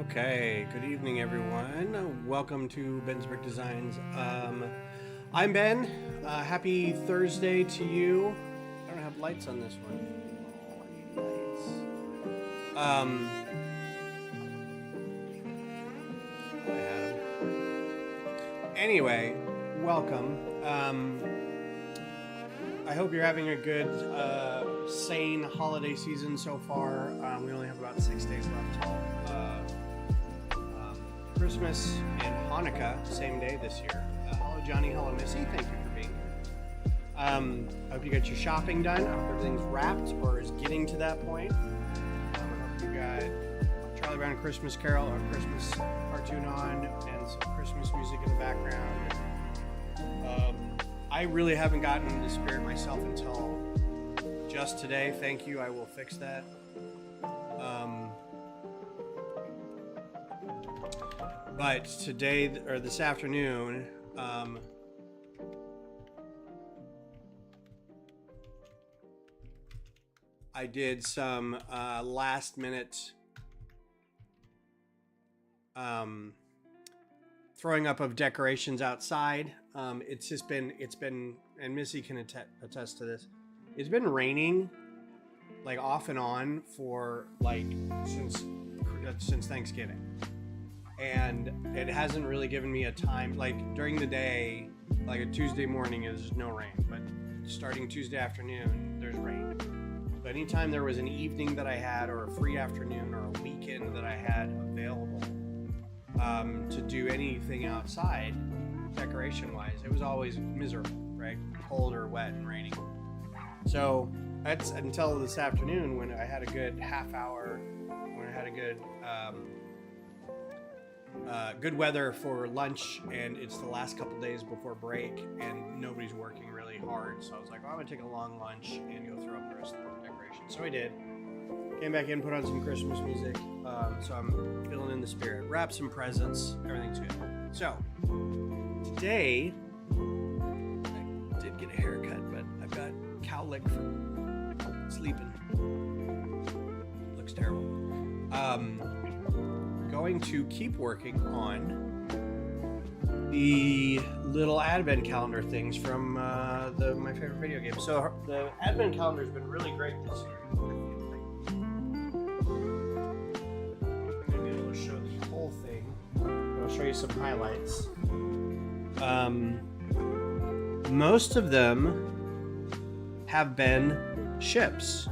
Okay, good evening, everyone. Welcome to Ben's Brick Designs. I'm Ben. Happy Thursday to you. I don't have lights on this one. Oh, I need lights. I have them. Anyway, welcome. I hope you're having a good, sane holiday season so far. We only have about 6 days left till Christmas and Hanukkah, same day this year. Hello, Johnny. Hello, Missy. Thank you for being here. I hope you got your shopping done. I hope everything's wrapped or is getting to that point. I hope you got Charlie Brown Christmas Carol or Christmas cartoon on and some Christmas music in the background. I really haven't gotten into the spirit myself until just today. Thank you. I will fix that. But today, or this afternoon, I did some last minute throwing up of decorations outside. It's been, and Missy can attest to this. It's been raining like off and on for like since Thanksgiving. And it hasn't really given me a time, like during the day, like a Tuesday morning, there's no rain, but starting Tuesday afternoon, there's rain. So anytime there was an evening that I had, or a free afternoon, or a weekend that I had available to do anything outside, decoration-wise, it was always miserable, right? Cold or wet and raining. So that's until this afternoon when I had a good half hour, when I had a good good weather for lunch, and it's the last couple days before break and nobody's working really hard, so I was like, I'm gonna take a long lunch and go throw up the rest of the decoration. So I did. Came back in, put on some Christmas music, so I'm feeling in the spirit. Wrap some presents, everything's good. So today I did get a haircut, but I've got cowlick from sleeping. Looks terrible. Going to keep working on the little advent calendar things from my favorite video game. So the advent calendar has been really great this year. I'm gonna be able to show the whole thing. I'll show you some highlights. Most of them have been ships.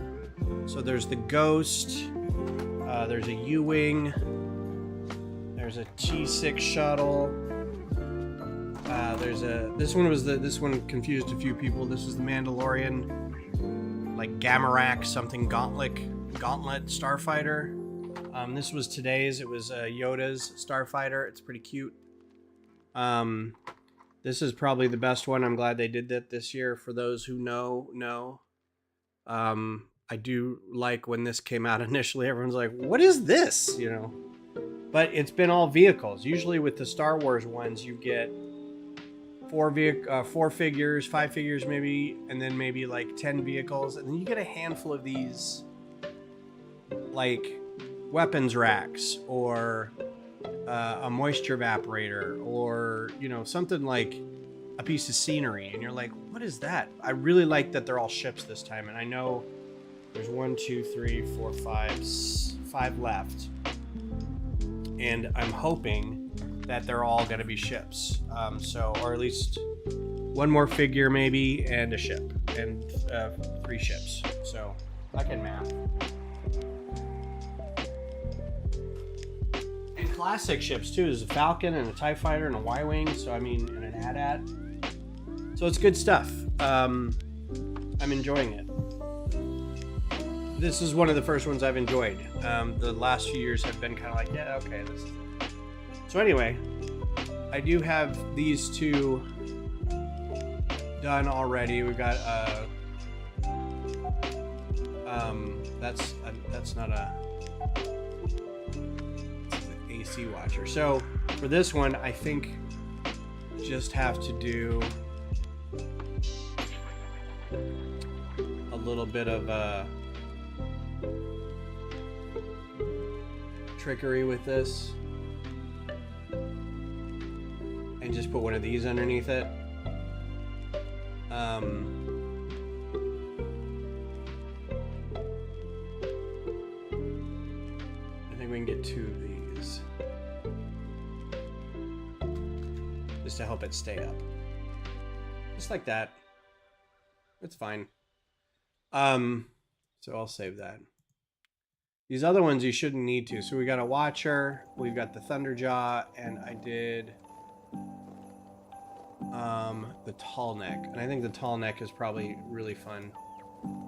So there's the Ghost. There's a U-Wing. There's a T6 shuttle. This one confused a few people. This is the Mandalorian, like Gamerack something Gauntlet Starfighter. This was today's. It was Yoda's Starfighter. It's pretty cute. This is probably the best one. I'm glad they did that this year. For those who know. I do like when this came out initially. Everyone's like, "What is this?" You know. But it's been all vehicles. Usually with the Star Wars ones, you get 4 figures, 5 figures maybe, and then maybe like 10 vehicles. And then you get a handful of these like weapons racks or a moisture evaporator or, you know, something like a piece of scenery. And you're like, what is that? I really like that they're all ships this time. And I know there's 1, 2, 3, 4, 5 left. And I'm hoping that they're all going to be ships. Or at least one more figure maybe, and a ship, and 3 ships. So I can math. And classic ships too. There's a Falcon and a TIE Fighter and a Y-Wing. So I mean, and an AT-AT. So it's good stuff. I'm enjoying it. This is one of the first ones I've enjoyed. The last few years have been kind of like, yeah, okay, this is it. So anyway, I do have these 2 done already. We've got that's not a AC watcher. So for this one, I think just have to do a little bit of trickery with this and just put one of these underneath it. I think we can get 2 of these just to help it stay up, just like that. It's fine. So I'll save that. These other ones you shouldn't need to. So we got a Watcher, we've got the Thunderjaw, and I did the Tall Neck. And I think the Tall Neck is probably really fun.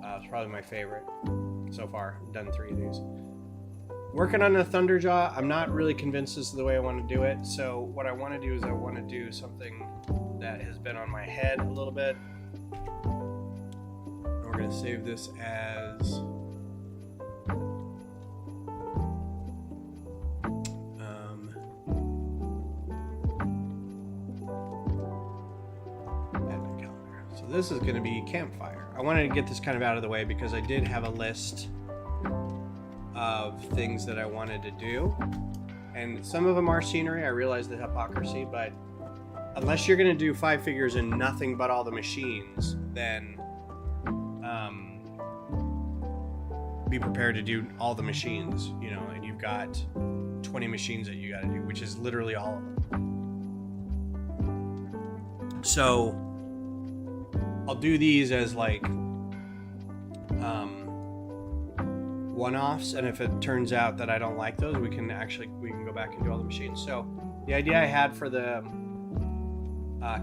It's probably my favorite so far. I've done 3 of these. Working on the Thunderjaw, I'm not really convinced this is the way I want to do it. So what I want to do is I want to do something that has been on my head a little bit. We're going to save this as advent calendar. So this is going to be campfire. I wanted to get this kind of out of the way because I did have a list of things that I wanted to do, and some of them are scenery. I realize the hypocrisy, but unless you're going to do 5 figures and nothing but all the machines, then be prepared to do all the machines, you know, and you've got 20 machines that you got to do, which is literally all of them. So I'll do these as like one-offs, and if it turns out that I don't like those, we can go back and do all the machines. So the idea I had for the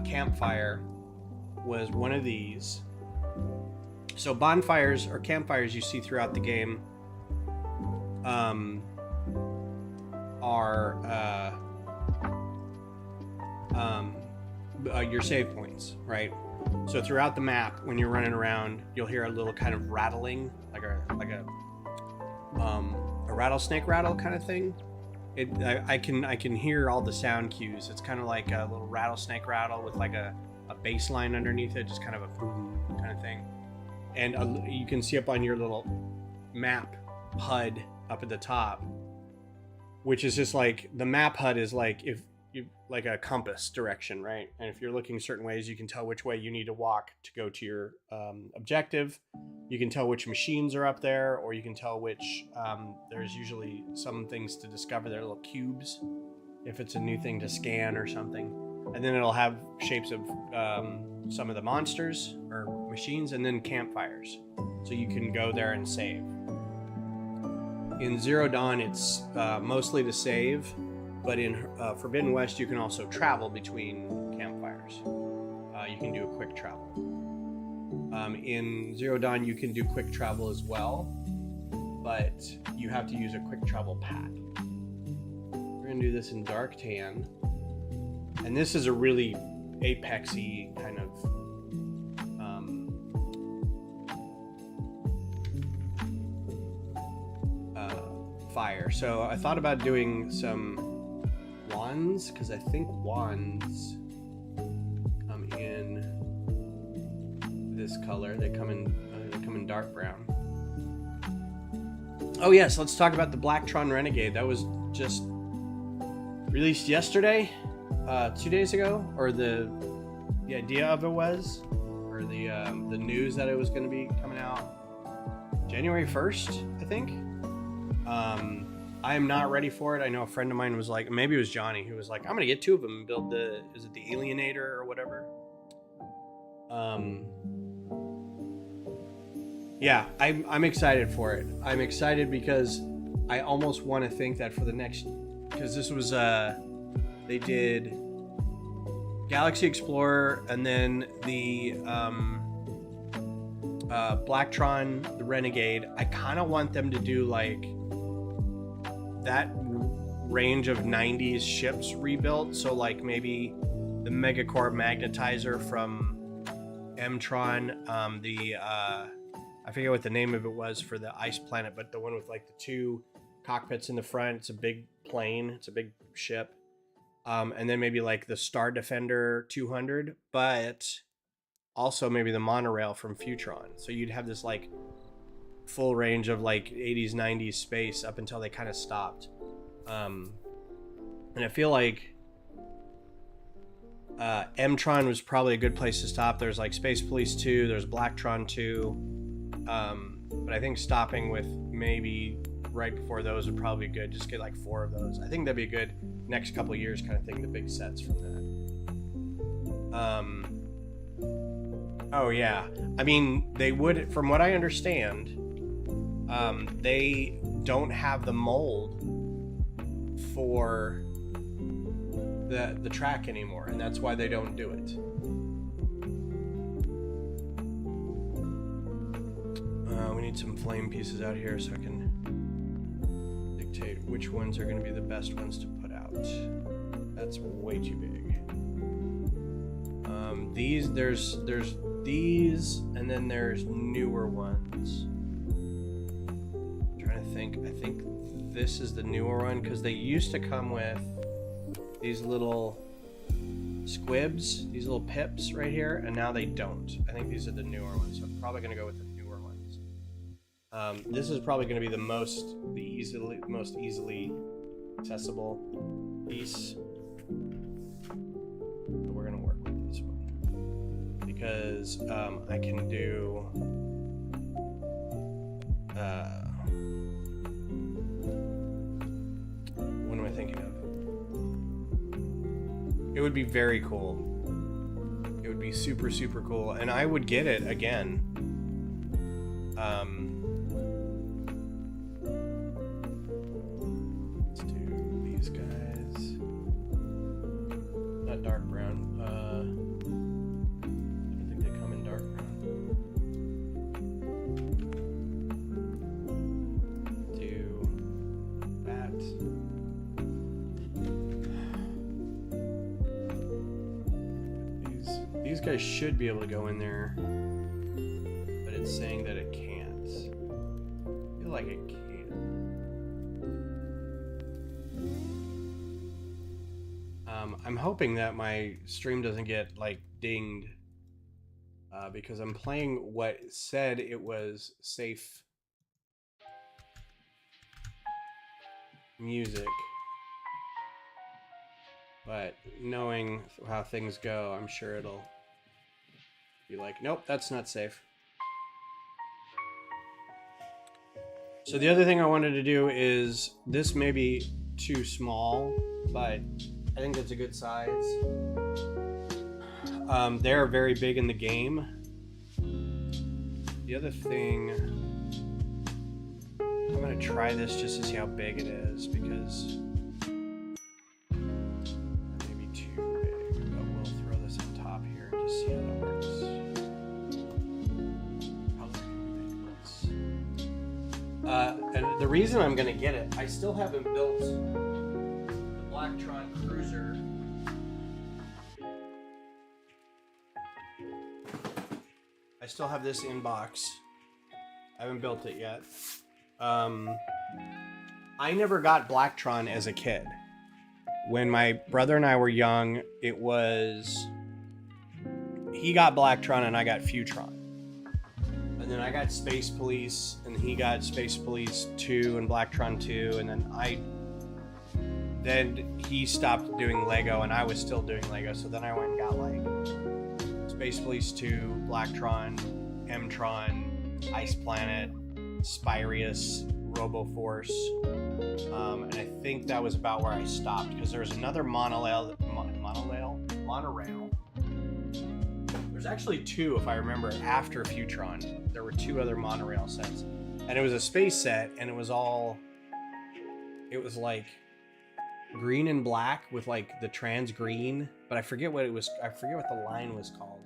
campfire was one of these. So bonfires or campfires you see throughout the game are your save points, right? So throughout the map, when you're running around, you'll hear a little kind of rattling, like a rattlesnake rattle kind of thing. I can hear all the sound cues. It's kind of like a little rattlesnake rattle with like a bass line underneath it, just kind of a boom kind of thing. And you can see up on your little map HUD up at the top, which is just like the map HUD is like if you like a compass direction, right? And if you're looking certain ways, you can tell which way you need to walk to go to your objective. You can tell which machines are up there, or you can tell which there's usually some things to discover. They're little cubes if it's a new thing to scan or something. And then it'll have shapes of some of the monsters or machines, and then campfires. So you can go there and save. In Zero Dawn, it's mostly to save, but in Forbidden West, you can also travel between campfires. You can do a quick travel. In Zero Dawn, you can do quick travel as well, but you have to use a quick travel pack. We're gonna do this in Dark Tan. And this is a really Apex-y kind of fire. So I thought about doing some wands, because I think wands come in this color. They come in dark brown. Oh yes, let's talk about the Blacktron Renegade. That was just released yesterday. 2 days ago, or the idea of it was, or the news that it was going to be coming out January 1st, I think. I am not ready for it. I know a friend of mine was like, maybe it was Johnny, who was like, I'm going to get 2 of them and build is it the Alienator or whatever? Yeah, I'm excited for it. I'm excited because I almost want to think that for the next, because this was they did Galaxy Explorer, and then the Blacktron, the Renegade. I kind of want them to do like that range of 90s ships rebuilt. So like maybe the Megacorp Magnetizer from M-Tron, I forget what the name of it was for the Ice Planet, but the one with like the 2 cockpits in the front. It's a big plane. It's a big ship. And then maybe like the Star Defender 200, but also maybe the monorail from Futron. So you'd have this like full range of like 80s, 90s space up until they kind of stopped. And I feel like M-Tron was probably a good place to stop. There's like Space Police 2, there's Blacktron 2. But I think stopping with maybe right before those would probably be good. Just get like 4 of those. I think that'd be a good next couple of years kind of thing, the big sets from that. Oh yeah. I mean, they would, from what I understand, they don't have the mold for the track anymore, and that's why they don't do it. We need some flame pieces out here so I can dictate which ones are going to be the best ones to put out. That's way too big. There's these, and then there's newer ones. I'm trying to think. I think this is the newer one because they used to come with these little squibs, these little pips right here, and now they don't. I think these are the newer ones, so I'm probably going to go with the newer ones. This is probably going to be the most easily accessible piece. But we're going to work with this one because I can do what am I thinking of? It would be very cool. It would be super, super cool. And I would get it again. Let's do these guys. Not dark brown. I don't think they come in dark brown. Do that. These guys should be able to go in there, but it's saying that it can't. I feel like it can. I'm hoping that my stream doesn't get like dinged because I'm playing what said it was safe music. But knowing how things go, I'm sure it'll be like, nope, that's not safe. So the other thing I wanted to do is, this may be too small, but I think it's a good size. They're very big in the game. The other thing, I'm gonna try this just to see how big it is, because and the reason I'm gonna get it, I still haven't built the Blacktron Cruiser. I still have this in box. I haven't built it yet. I never got Blacktron as a kid. When my brother and I were young, it was, he got Blacktron and I got Futron. And then I got Space Police, and he got Space Police 2 and Blacktron 2, and then he stopped doing Lego, and I was still doing Lego, so then I went and got like Space Police 2, Blacktron, M-Tron, Ice Planet, Spyrius, Roboforce, and I think that was about where I stopped, because there was another monorail. There's actually 2, if I remember, after Futron. There were 2 other monorail sets. And it was a space set, and it was like green and black with like the trans green, but I forget what it was. I forget what the line was called.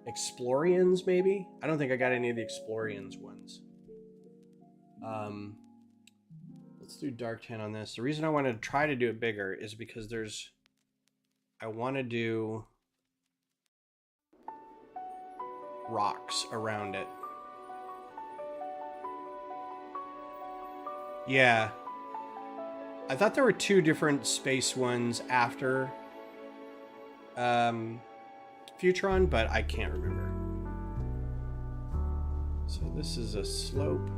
Explorians, maybe? I don't think I got any of the Explorians ones. Let's do dark tan on this. The reason I want to try to do it bigger is because I want to do rocks around it. Yeah. I thought there were 2 different space ones after Futron, but I can't remember. So this is a slope,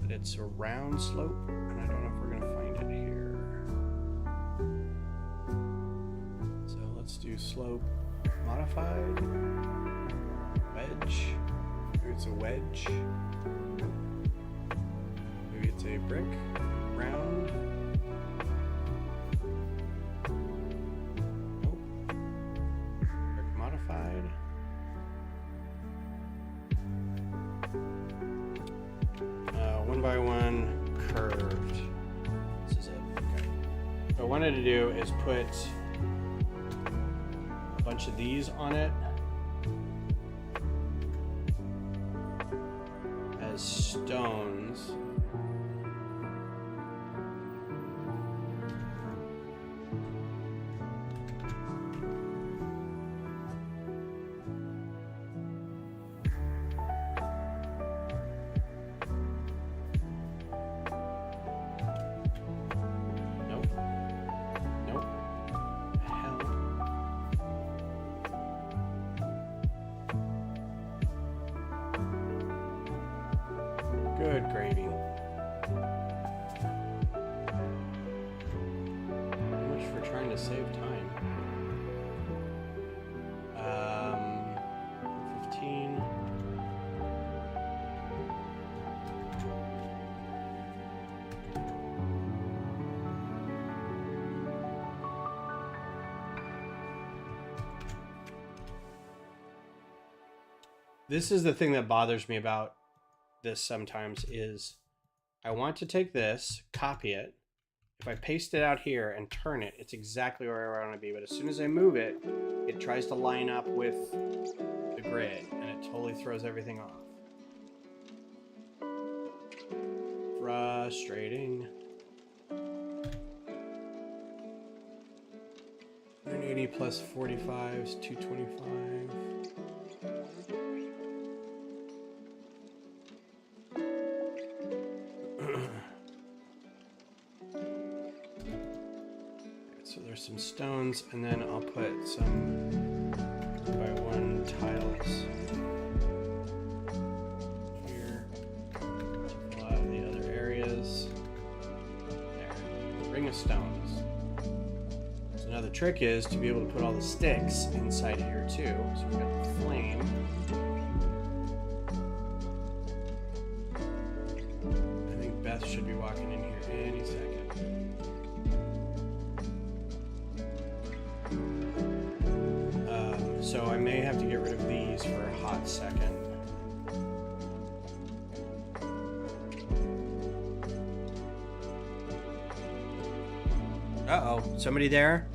but it's a round slope, and I don't know if we're gonna find it. Let's do slope modified. Wedge. Maybe it's a wedge. Maybe it's a brick. Round. Nope. Brick modified. One by one curved. This is it. Okay. What I wanted to do is put a bunch of these on it as stones. Good gravy. How much for trying to save time? 15. This is the thing that bothers me about this sometimes is I want to take this, copy it. If I paste it out here and turn it, it's exactly where I want to be. But as soon as I move it, it tries to line up with the grid and it totally throws everything off. Frustrating. 180 plus 45 is 225. So there's some stones, and then I'll put some by one tiles here to fill out the other areas. There, ring of stones. So now the trick is to be able to put all the sticks inside of here too. So we've got the flame. I think Beth should be walking in here any second. So I may have to get rid of these for a hot second. Uh-oh, somebody there?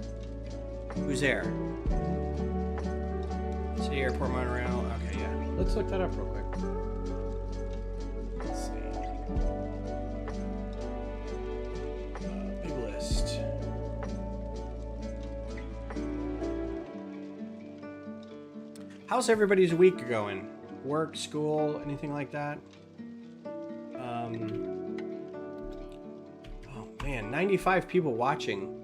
Who's there? City Airport Monorail. Okay, yeah. Let's look that up real quick. Let's see. Big list. How's everybody's week going? Work, school, anything like that? Oh man, 95 people watching.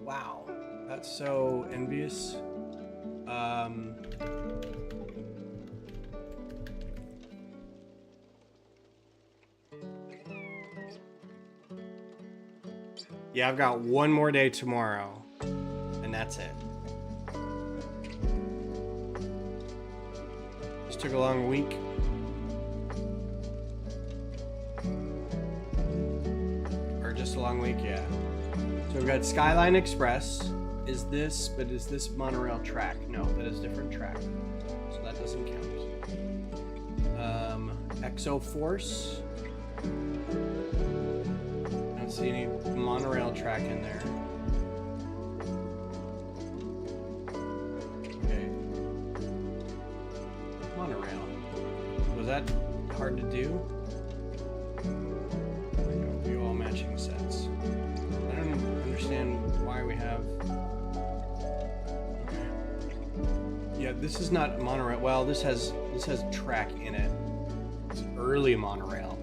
Wow, that's so envious. Yeah, I've got one more day tomorrow, and that's it. Just took a long week. Or just a long week, yeah. So we've got Skyline Express. Is this monorail track? No, that is different track. So that doesn't count. Exo Force. I don't see any monorail track in there. Okay. Monorail. Was that hard to do? View all matching sets. I don't understand why we have... Okay. Yeah, this is not monorail. Well, this has track in it. It's early monorail.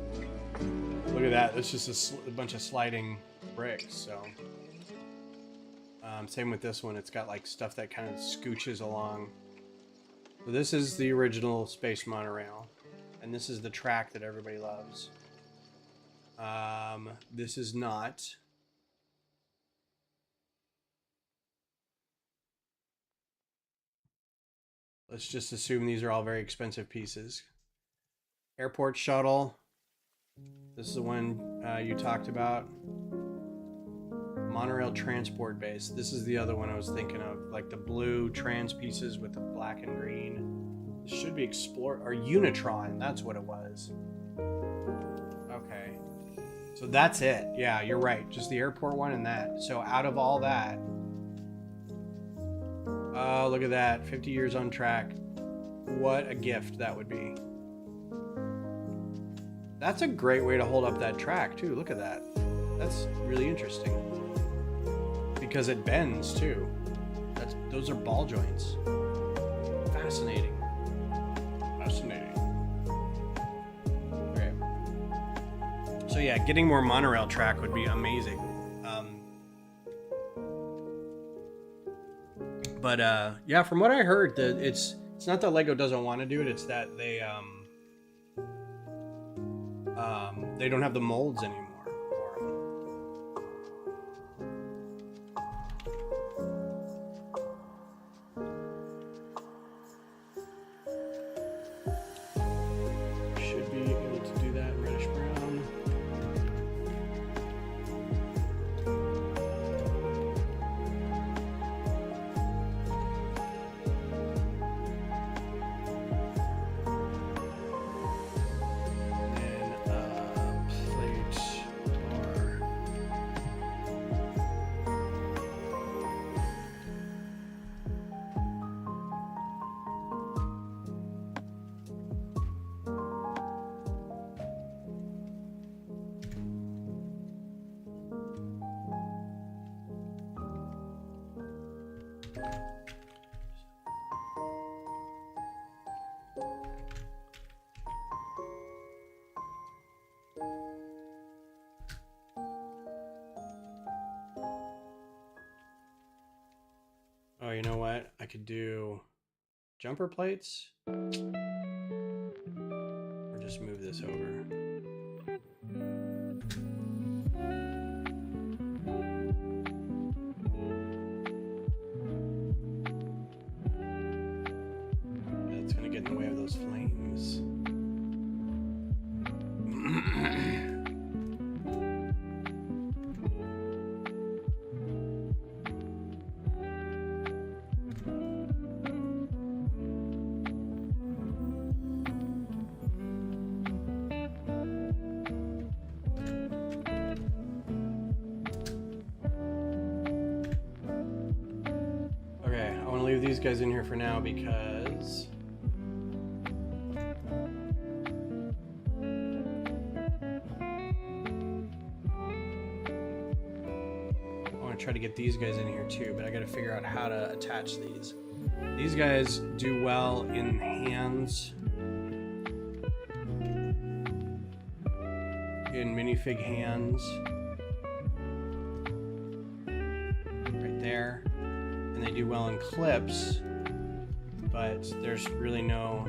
Look at that. It's just a bunch of sliding bricks. So, same with this one. It's got like stuff that kind of scooches along. So this is the original space monorail, and this is the track that everybody loves. This is not. Let's just assume these are all very expensive pieces. Airport shuttle. This is the one you talked about. Monorail transport base. This is the other one I was thinking of. Like the blue trans pieces with the black and green. This should be Explore or Unitron. That's what it was. Okay. So that's it. Yeah, you're right. Just the airport one and that. So out of all that. Oh, look at that. 50 years on track. What a gift that would be. That's a great way to hold up that track, too. Look at that. That's really interesting. Because it bends, too. Those are ball joints. Fascinating. Fascinating. Okay. So, yeah, getting more monorail track would be amazing. But yeah, from what I heard, it's not that Lego doesn't want to do it. It's that they don't have the molds anymore. Should be able to do that reddish brown. Oh, you know what? I could do jumper plates. Or just move this over. That's gonna get in the way of those flames. These guys in here for now because I want to try to get these guys in here too, but I got to figure out how to attach these. These guys do well in hands, in minifig hands, right there. And they do well in clips, but there's really no...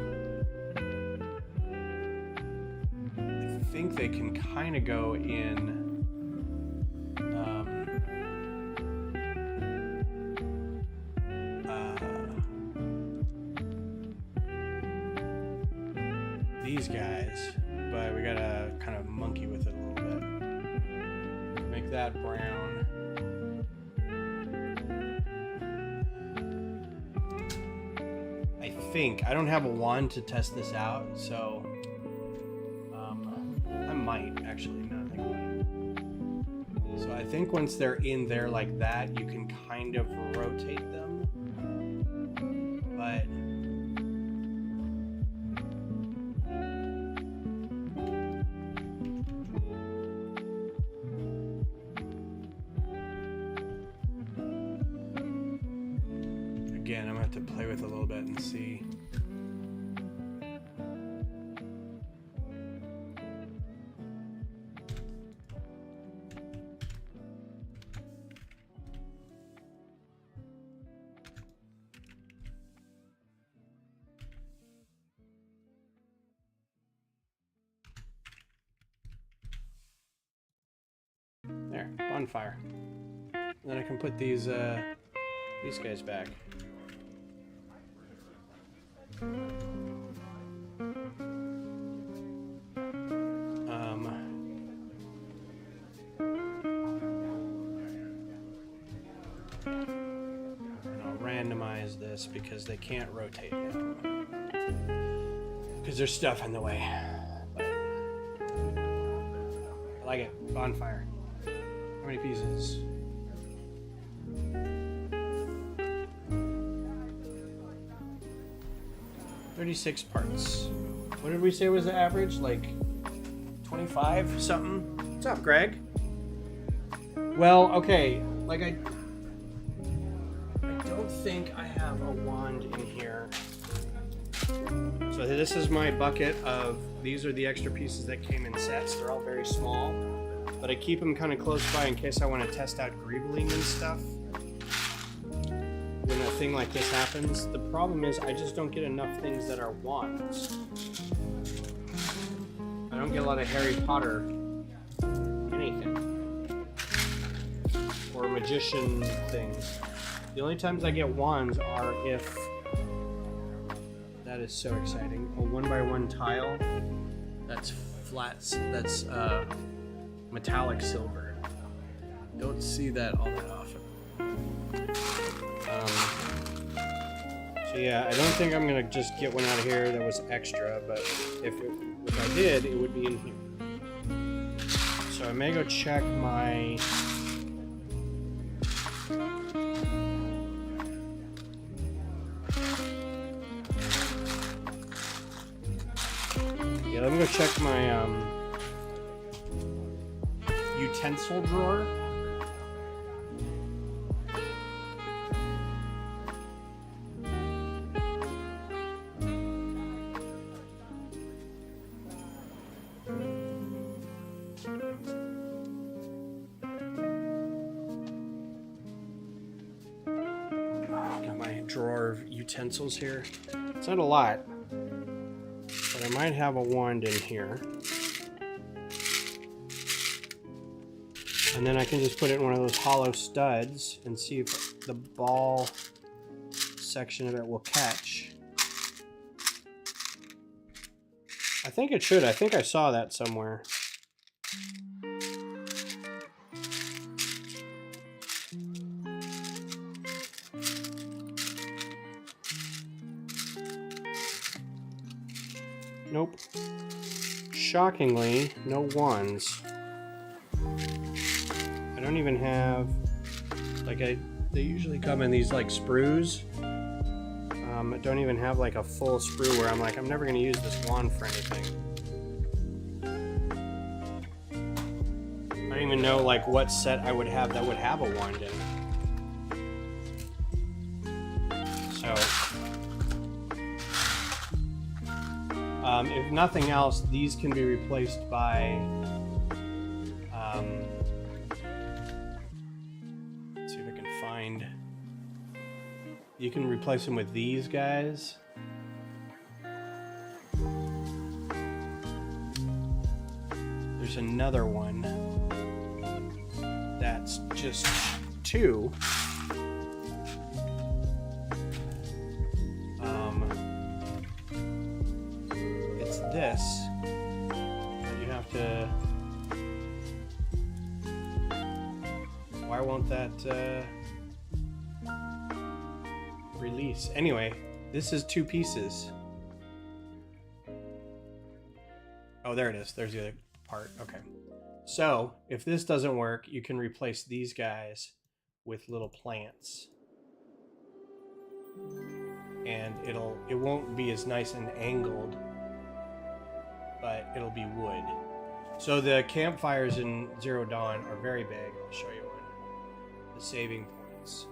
I think they can kind of go in... these guys, but we gotta kind of monkey with it a little bit. Make that brown. I don't have a wand to test this out, so I might actually not think about it. So I think once they're in there like that, you can kind of rotate them, but again, I'm gonna have to play with it a little bit and see. There, bonfire. And then I can put these guys back. And I'll randomize this because they can't rotate now. Because there's stuff in the way. But I like it. Bonfire. How many pieces? $36 parts. What did we say was the average? Like 25 something? What's up, Greg? Well, okay, like I don't think I have a wand in here. So this is my bucket of, these are the extra pieces that came in sets. They're all very small, but I keep them kind of close by in case I want to test out greebling and stuff when a thing like this happens. The problem is I just don't get enough things that are wands. I don't get a lot of Harry Potter anything or magician things. The only times I get wands are if, that is so exciting, a 1x1 tile that's flat, that's metallic silver. Don't see that all that often. So yeah, I don't think I'm gonna just get one out of here that was extra, but if I did, it would be in here. So I may go check my let me go check my utensil drawer. Got my drawer of utensils here. It's not a lot, but I might have a wand in here. And then I can just put it in one of those hollow studs and see if the ball section of it will catch. I think it should. I think I saw that somewhere. Nope. Shockingly, no wands. I don't even have, like, they usually come in these like sprues. I don't even have like a full sprue where I'm like, I'm never gonna use this wand for anything. I don't even know like what set I would have that would have a wand in it. So, if nothing else, these can be replaced by, let's see if I can find, you can replace them with these guys. There's another one that's just two. It's this, but you have to, why won't that release? Anyway, this is two pieces. Oh, there it is. There's the other part. Okay. So if this doesn't work, you can replace these guys with little plants. And it won't be as nice and angled, but it'll be wood. So the campfires in Zero Dawn are very big. I'll show you one. The saving points.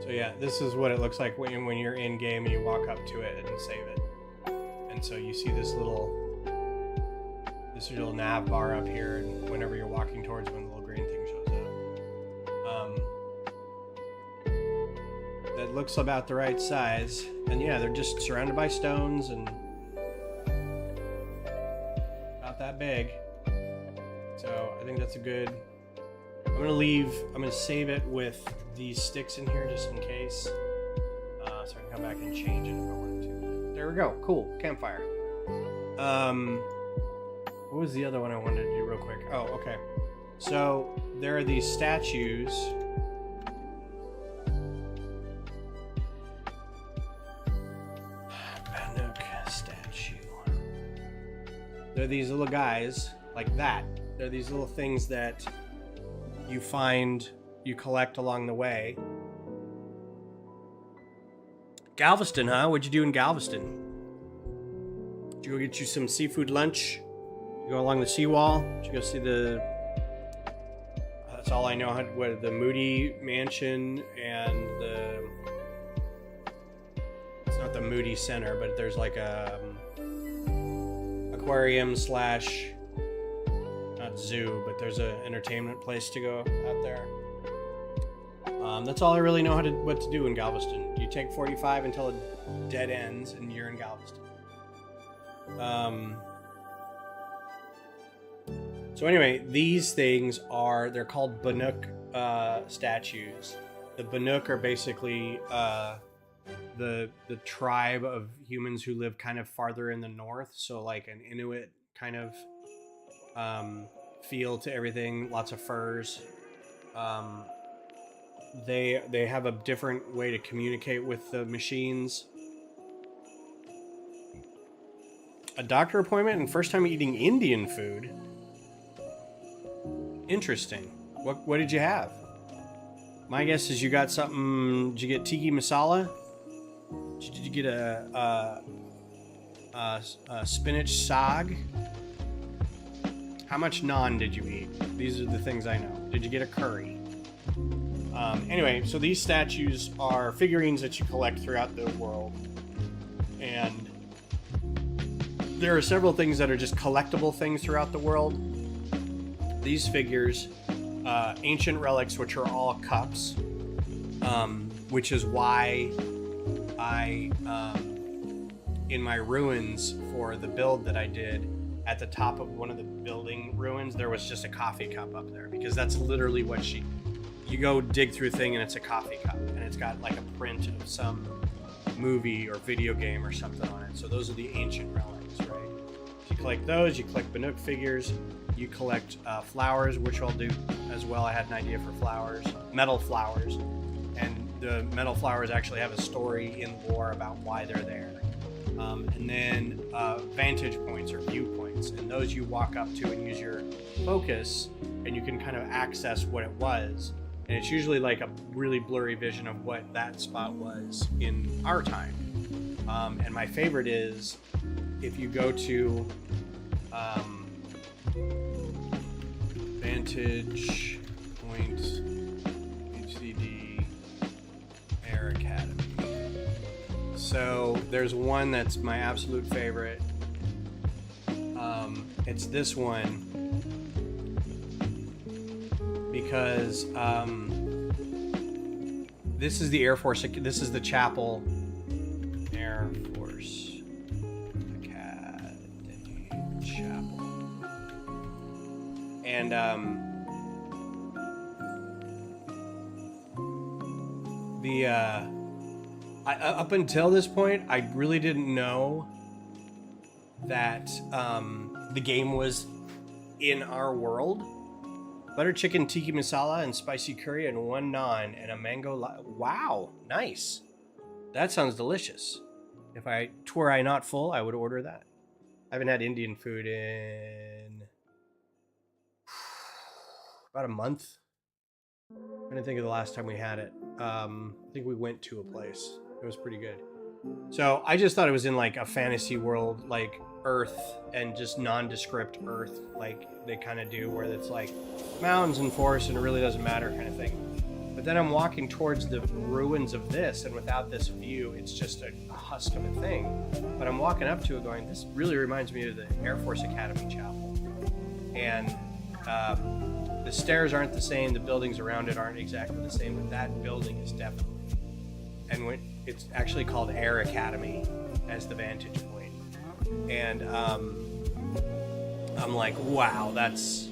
So yeah, this is what it looks like when you're in game and you walk up to it and save it. And so you see this little nav bar up here, and whenever you're walking towards when the little green thing shows up. That looks about the right size. And yeah, they're just surrounded by stones and about that big. So I think that's a good... I'm gonna save it with these sticks in here just in case. So I can come back and change it if I wanted to. There we go. Cool. Campfire. What was the other one I wanted to do real quick? Oh, okay. So there are these statues. Bannock statue. They're these little guys like that. They're these little things that you find, you collect along the way. Galveston, huh? What'd you do in Galveston? Did you go get you some seafood lunch? You go along the seawall? Did you go see the... That's all I know. What, the Moody Mansion and the... It's not the Moody Center, but there's like a aquarium slash... Not zoo, but there's an entertainment place to go out there. That's all I really know what to do in Galveston. You take 45 until it dead ends, and you're in Galveston. So anyway, these things they're called Bannock statues. The Bannock are basically the tribe of humans who live kind of farther in the north, so like an Inuit kind of feel to everything, lots of furs. They have a different way to communicate with the machines. A doctor appointment and first time eating Indian food. Interesting. What did you have? My guess is you got something. Did you get tiki masala? Did you get a spinach saag? How much naan did you eat? These are the things I know. Did you get a curry? Anyway, so these statues are figurines that you collect throughout the world. And there are several things that are just collectible things throughout the world. These figures, ancient relics, which are all cups, which is why I, in my ruins for the build that I did, at the top of one of the building ruins, there was just a coffee cup up there, because that's literally what you go dig through a thing and it's a coffee cup, and it's got like a print of some movie or video game or something on it. So those are the ancient relics, right? So you collect those, you collect Bannock figures, you collect flowers, which I'll do as well. I had an idea for flowers, metal flowers, and the metal flowers actually have a story in lore about why they're there. And then vantage points or viewpoints, and those you walk up to and use your focus, and you can kind of access what it was. And it's usually like a really blurry vision of what that spot was in our time. And my favorite is if you go to Vantage Point HCD Air Academy. So there's one that's my absolute favorite. It's this one. Because this is the Air Force, this is the chapel, Air Force Academy Chapel. And up until this point, I really didn't know that the game was in our world. Butter chicken tiki masala and spicy curry and one naan and a mango. Wow, nice. That sounds delicious. If I were I not full, I would order that. I haven't had Indian food in about a month. I'm trying to think of the last time we had it. I think we went to a place. It was pretty good. So I just thought it was in like a fantasy world, like Earth, and just nondescript Earth, like they kind of do, where it's like mountains and forests and it really doesn't matter kind of thing. But then I'm walking towards the ruins of this, and without this view, it's just a husk of a thing. But I'm walking up to it going, this really reminds me of the Air Force Academy Chapel. And the stairs aren't the same, the buildings around it aren't exactly the same, but that building is definitely. and it's actually called Air Academy as the vantage point. And I'm like, wow, that's.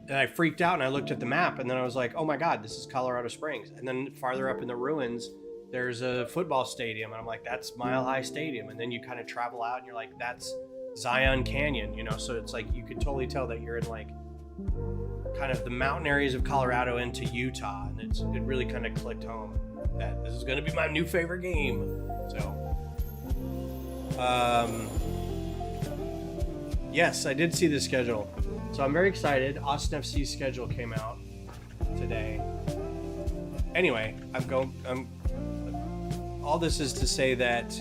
And I freaked out and I looked at the map and then I was like, oh my God, this is Colorado Springs. And then farther up in the ruins, there's a football stadium. And I'm like, that's Mile High Stadium. And then you kind of travel out and you're like, that's Zion Canyon, you know? So it's like, you could totally tell that you're in like kind of the mountain areas of Colorado into Utah. And it really kind of clicked home that this is going to be my new favorite game. So, yes, I did see the schedule. So I'm very excited. Austin FC's schedule came out today. Anyway, all this is to say that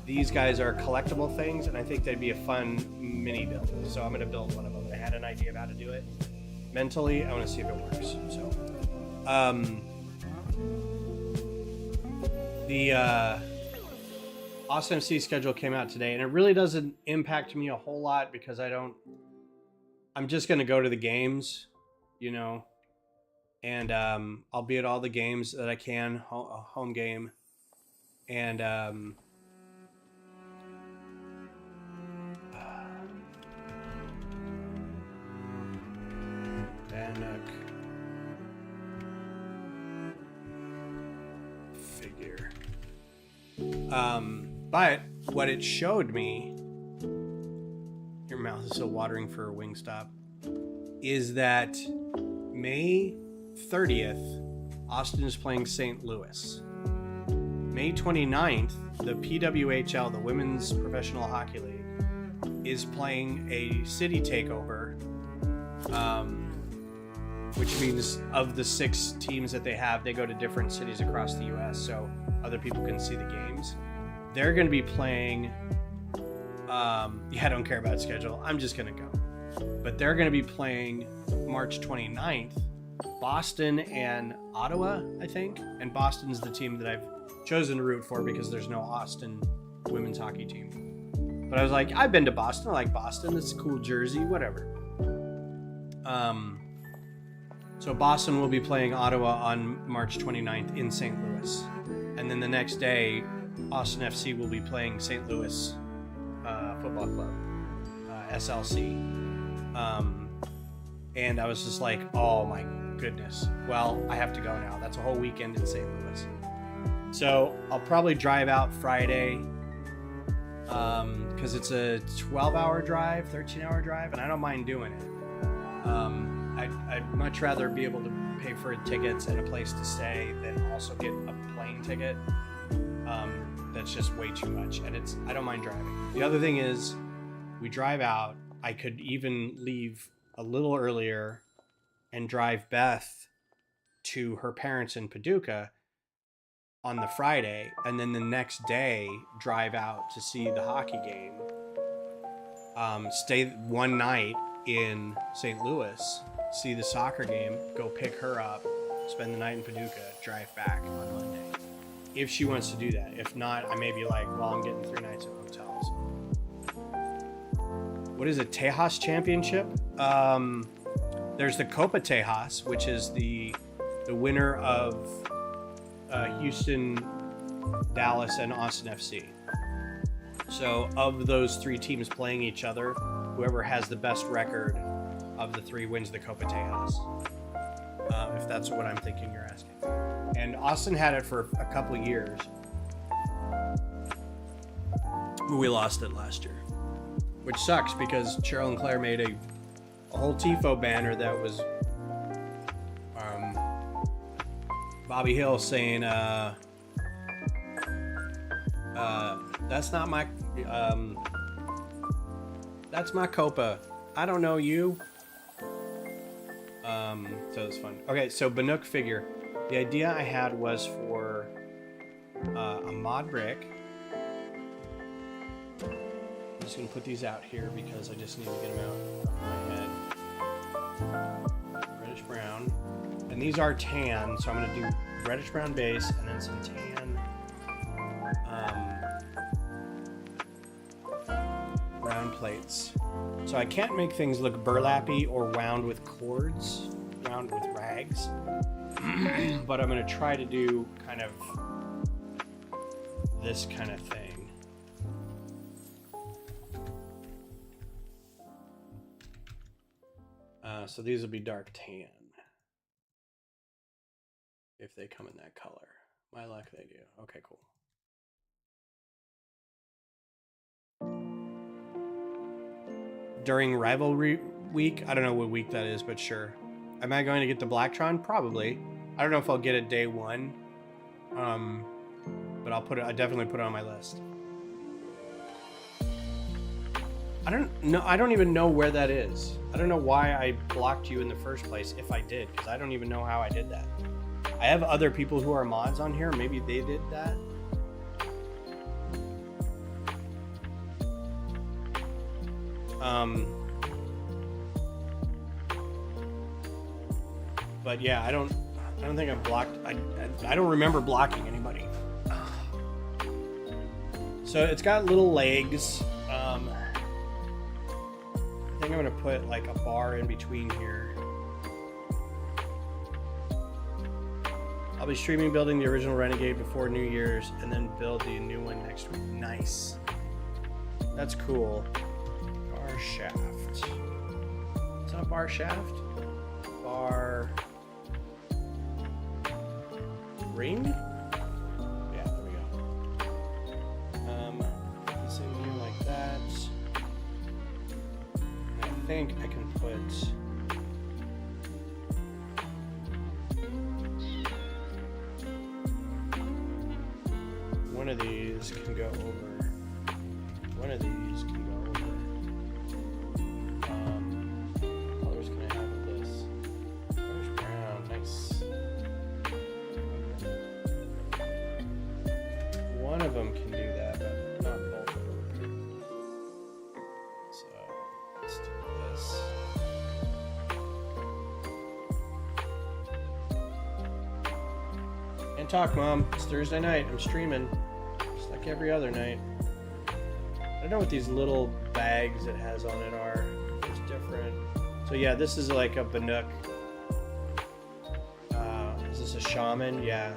these guys are collectible things, and I think they'd be a fun mini build. So I'm gonna build one of them. I had an idea of how to do it. Mentally, I wanna see if it works. So, the Austin FC schedule came out today, and it really doesn't impact me a whole lot because I'm just going to go to the games, you know, and I'll be at all the games that I can, home game. And Bannock figure. But what it showed me, your mouth is still watering for a Wingstop, is that May 30th, Austin is playing St. Louis. May 29th, the PWHL, the Women's Professional Hockey League, is playing a city takeover, which means of the 6 teams that they have, they go to different cities across the U.S. so other people can see the games. They're going to be playing... I don't care about schedule. I'm just going to go. But they're going to be playing March 29th, Boston and Ottawa, I think. And Boston's the team that I've chosen to root for because there's no Austin women's hockey team. But I was like, I've been to Boston. I like Boston. It's a cool jersey, whatever. So Boston will be playing Ottawa on March 29th in St. Louis. And then the next day, Austin FC will be playing St. Louis Football Club, SLC. And I was just like, oh my goodness. Well, I have to go now. That's a whole weekend in St. Louis. So I'll probably drive out Friday because it's a 12-hour drive, 13-hour drive, and I don't mind doing it. I'd much rather be able to pay for tickets and a place to stay than also get a plane ticket. That's just way too much, and I don't mind driving. The other thing is, we drive out. I could even leave a little earlier and drive Beth to her parents in Paducah on the Friday, and then the next day drive out to see the hockey game. Stay one night in St. Louis, see the soccer game, go pick her up, spend the night in Paducah, drive back on Monday. If she wants to do that. If not, I may be like, well, I'm getting 3 nights at hotels. What is it? Tejas Championship? There's the Copa Tejas, which is the winner of Houston, Dallas, and Austin FC. So of those 3 teams playing each other, whoever has the best record of the 3 wins the Copa Tejas. If that's what I'm thinking you're asking. And Austin had it for a couple of years. We lost it last year. Which sucks because Cheryl and Claire made a whole TIFO banner that was Bobby Hill saying, that's not my, that's my Copa. I don't know you. So it's fun. Okay, so Bannock figure. The idea I had was for a mod brick. I'm just gonna put these out here because I just need to get them out of my head. Reddish brown. And these are tan, so I'm gonna do reddish brown base and then some tan brown plates. So I can't make things look burlappy or wound with cords, wound with rags. but I'm going to try to do kind of this kind of thing. So these will be dark tan. If they come in that color. My luck, they do. Okay, cool. During rivalry week, I don't know what week that is, but sure. Am I going to get the Blacktron? Probably. I don't know if I'll get it day one. But I definitely put it on my list. I don't even know where that is. I don't know why I blocked you in the first place if I did, because I don't even know how I did that. I have other people who are mods on here. Maybe they did that. But yeah, I don't think I blocked. I don't remember blocking anybody. So it's got little legs. I think I'm gonna put like a bar in between here. I'll be streaming building the original Renegade before New Year's and then build the new one next week. Nice. That's cool. Bar shaft. Is that a bar shaft? Bar ring? Yeah, there we go. Same here like that. I think I can put one of these can go over. One of these can go over. Colors can I have with this? There's brown, nice. One of them can do that, but not both of them. So let's do this. Can't talk, Mom. It's Thursday night. I'm streaming. Just like every other night. I don't know what these little bags it has on it are. It's different. So yeah, this is like a Bannock. Is this a shaman? Yeah.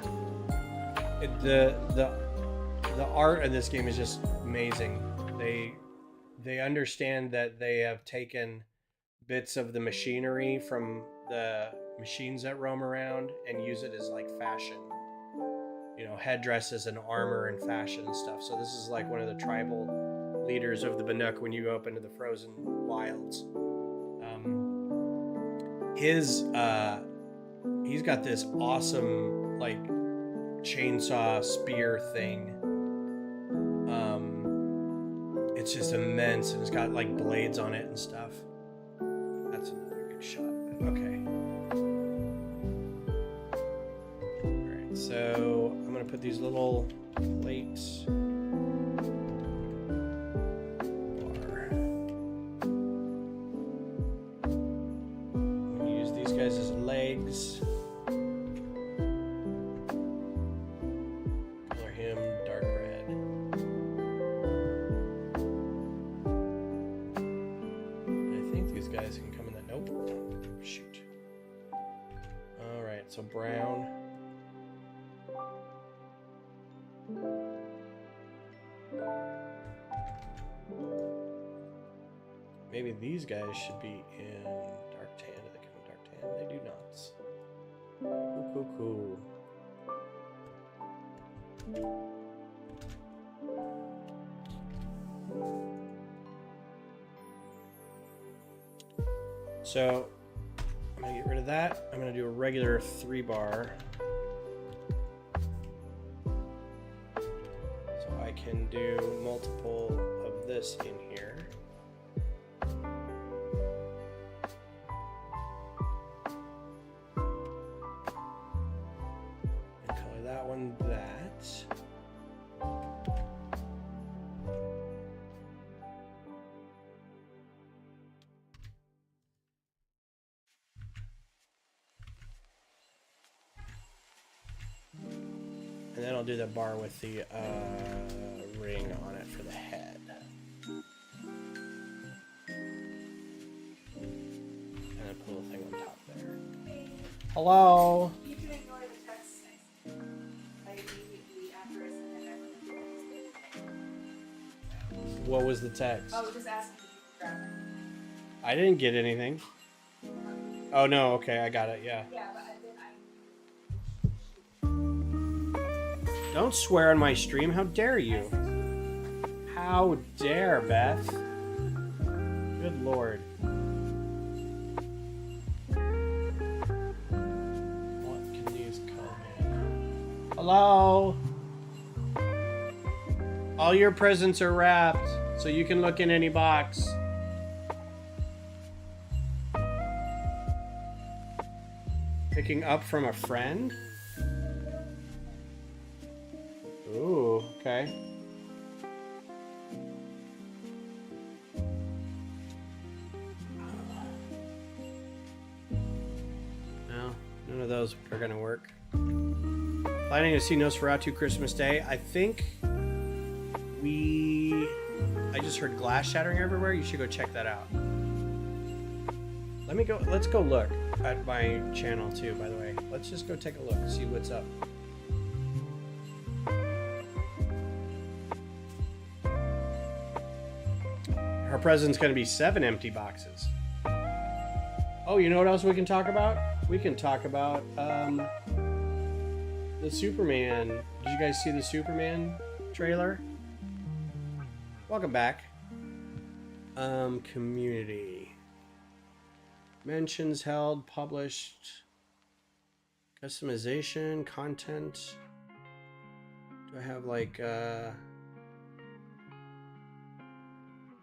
The art of this game is just amazing. They understand that they have taken bits of the machinery from the machines that roam around and use it as like fashion. You know, headdresses and armor and fashion and stuff. So this is like one of the tribal leaders of the Bannock when you go up into the frozen wilds. He's got this awesome like chainsaw spear thing. It's just immense and it's got like blades on it and stuff. That's another good shot. Okay. Alright, so I'm gonna put these little plates. I'm gonna use these guys as legs. Color him dark red. Guys can come in that. Nope. Shoot. Alright, so brown. Maybe these guys should be in dark tan. Do they come in dark tan? They do not. Cool. So I'm gonna get rid of that. I'm gonna do a regular 3-bar. So I can do multiple of this in here. And color that one that. And then I'll do the bar with the ring on it for the head. And then put a little thing on top there. Hello? You can make What was the text? Oh, just asking if you grab it. I didn't get anything. Oh no, okay, I got it, yeah. Yeah, but then Don't swear on my stream, how dare you? How dare, Beth? Good lord. What can these code? Hello? All your presents are wrapped, so you can look in any box. Picking up from a friend? Ooh, okay. No, none of those are gonna work. Planning to see Nosferatu Christmas Day. I think I just heard glass shattering everywhere. You should go check that out. Let's go look at my channel too, by the way. Let's just go take a look, see what's up. Her present's gonna be 7 empty boxes. Oh, you know what else we can talk about? We can talk about the Superman. Did you guys see the Superman trailer? Welcome back. Community. Mentions held, published. Customization, content. Do I have like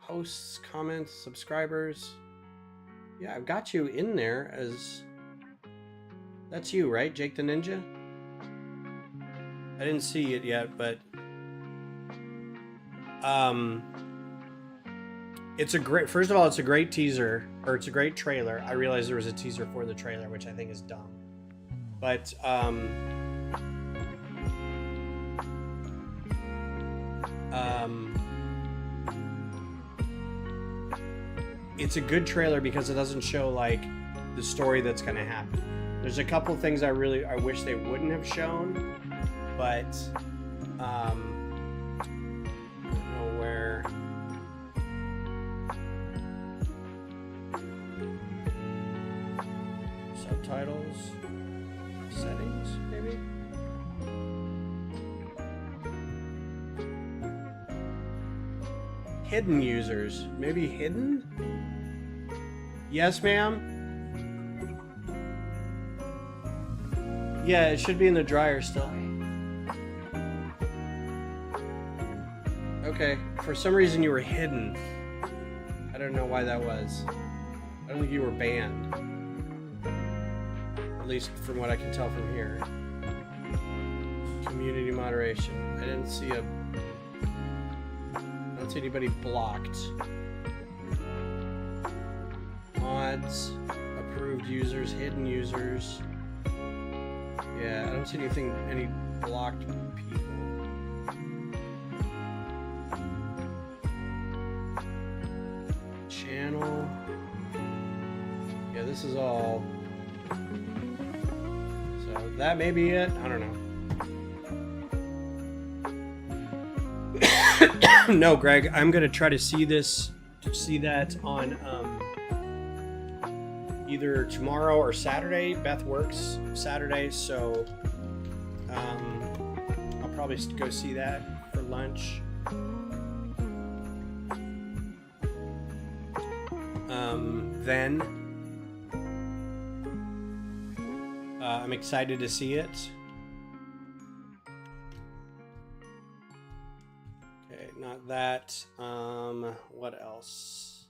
hosts, comments, subscribers? Yeah, I've got you in there as... That's you, right? Jake the Ninja? I didn't see it yet, but... It's a great... First of all, it's a great teaser. Or it's a great trailer. I realized there was a teaser for the trailer, which I think is dumb. But, it's a good trailer because it doesn't show like the story that's going to happen. There's a couple things I wish they wouldn't have shown, but I don't know where. Subtitles, settings, maybe. Hidden users, maybe hidden. Yes, ma'am. Yeah, it should be in the dryer still. Okay, for some reason you were hidden. I don't know why that was. I don't think you were banned. At least from what I can tell from here. Community moderation. I didn't see anybody blocked. Mods, approved users, hidden users. Yeah, I don't see any blocked people. Channel. Yeah, this is all. So that may be it. I don't know. No, Greg, I'm gonna try to see that on either tomorrow or Saturday. Beth works Saturday, so I'll probably go see that for lunch. Then I'm excited to see it. Okay, not that. What else?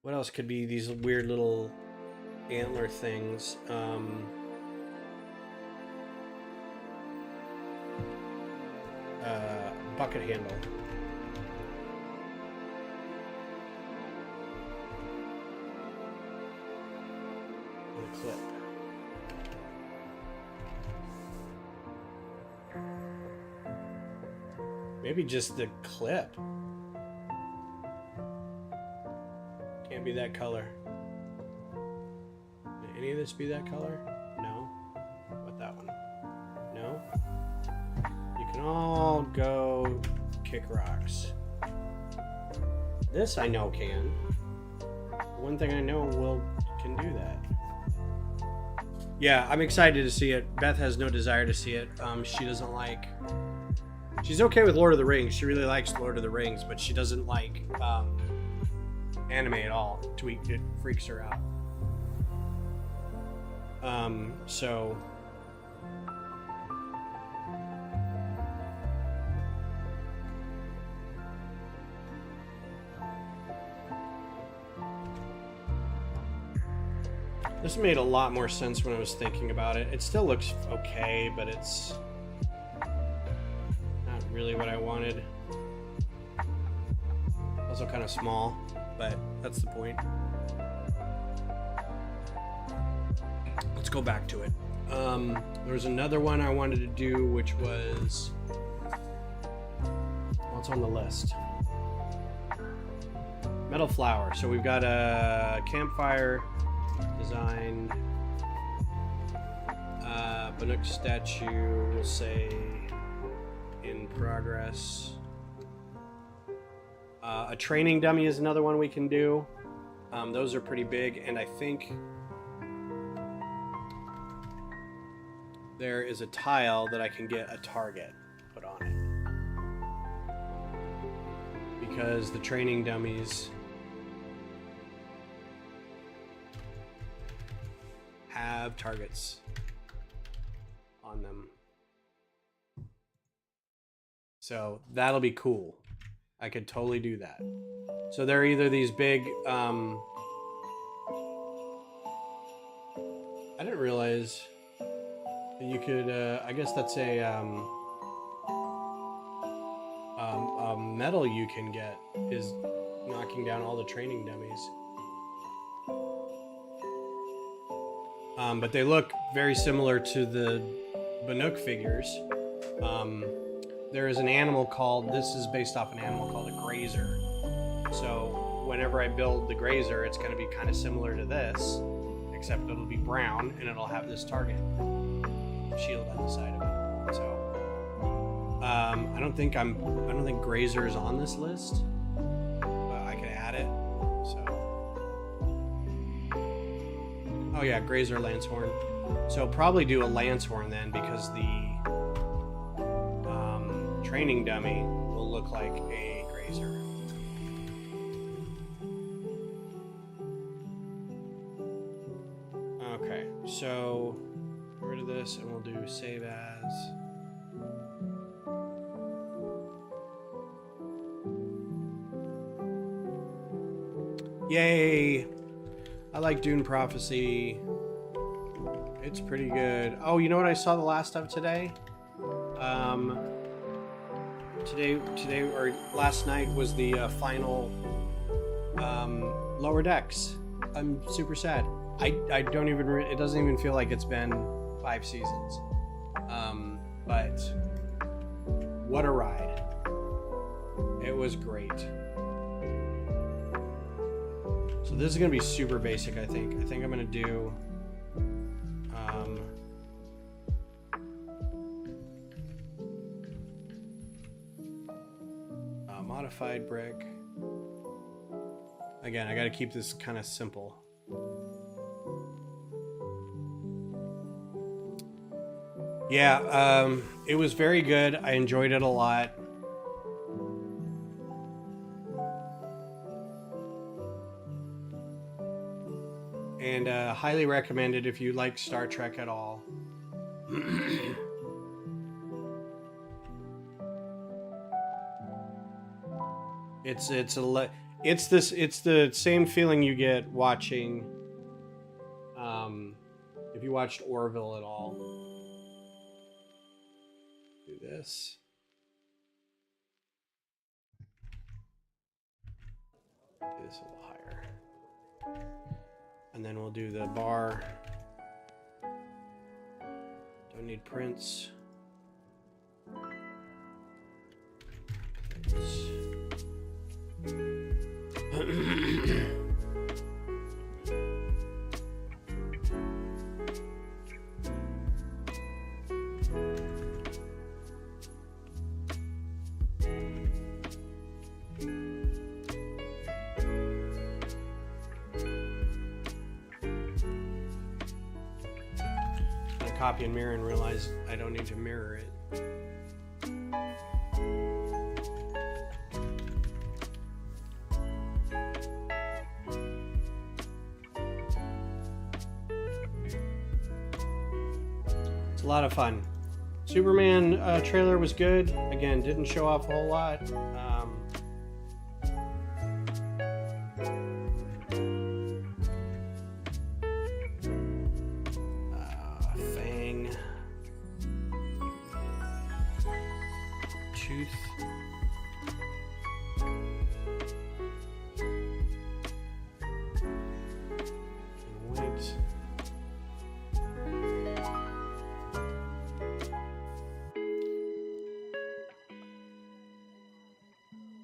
What else could be these weird little antler things? Bucket handle. And a clip. Maybe just the clip. Can't be that color. Can any of this be that color? No. What, that one? No. You can all go kick rocks. This I know can. One thing I know can do that. Yeah, I'm excited to see it. Beth has no desire to see it. She doesn't like... She's okay with Lord of the Rings. She really likes Lord of the Rings, but she doesn't like anime at all. It freaks her out. So... This made a lot more sense when I was thinking about it. It still looks okay, but it's not really what I wanted. Also kind of small, but that's the point. Let's go back to it. There was another one I wanted to do, which was... What's on the list? Metal flower. So we've got a campfire... Designed Bannock statue, we'll say in progress. A training dummy is another one we can do. Those are pretty big, and I think there is a tile that I can get a target put on it. Because the training dummies have targets on them. So that'll be cool. I could totally do that. So they're either these big I didn't realize that you could I guess that's a medal you can get is knocking down all the training dummies. But they look very similar to the Bannock figures. There is an animal called, this is based off an animal called a grazer. So whenever I build the grazer, it's going to be kind of similar to this, except it'll be brown and it'll have this target shield on the side of it. So I don't think grazer is on this list, but I could add it. Oh yeah, grazer Lancehorn. So probably do a Lancehorn then, because the training dummy will look like a grazer. Okay, so get rid of this and we'll do save as. Yay! I like Dune Prophecy. It's pretty good. Oh, you know what I saw the last of today? Today or last night was the final Lower Decks. I'm super sad. I don't even. It doesn't even feel like it's been 5 seasons. But what a ride! It was great. So this is going to be super basic, I think. I think I'm going to do... modified brick. Again, I got to keep this kind of simple. Yeah, it was very good. I enjoyed it a lot. And highly recommended if you like Star Trek at all. It's the same feeling you get watching if you watched Orville at all. Do this. Do this a little higher. And then we'll do the bar. Don't need prints. copy and mirror and realize I don't need to mirror it. It's a lot of fun. Superman trailer was good. Again, didn't show off a whole lot. Fang. Tooth. Wait.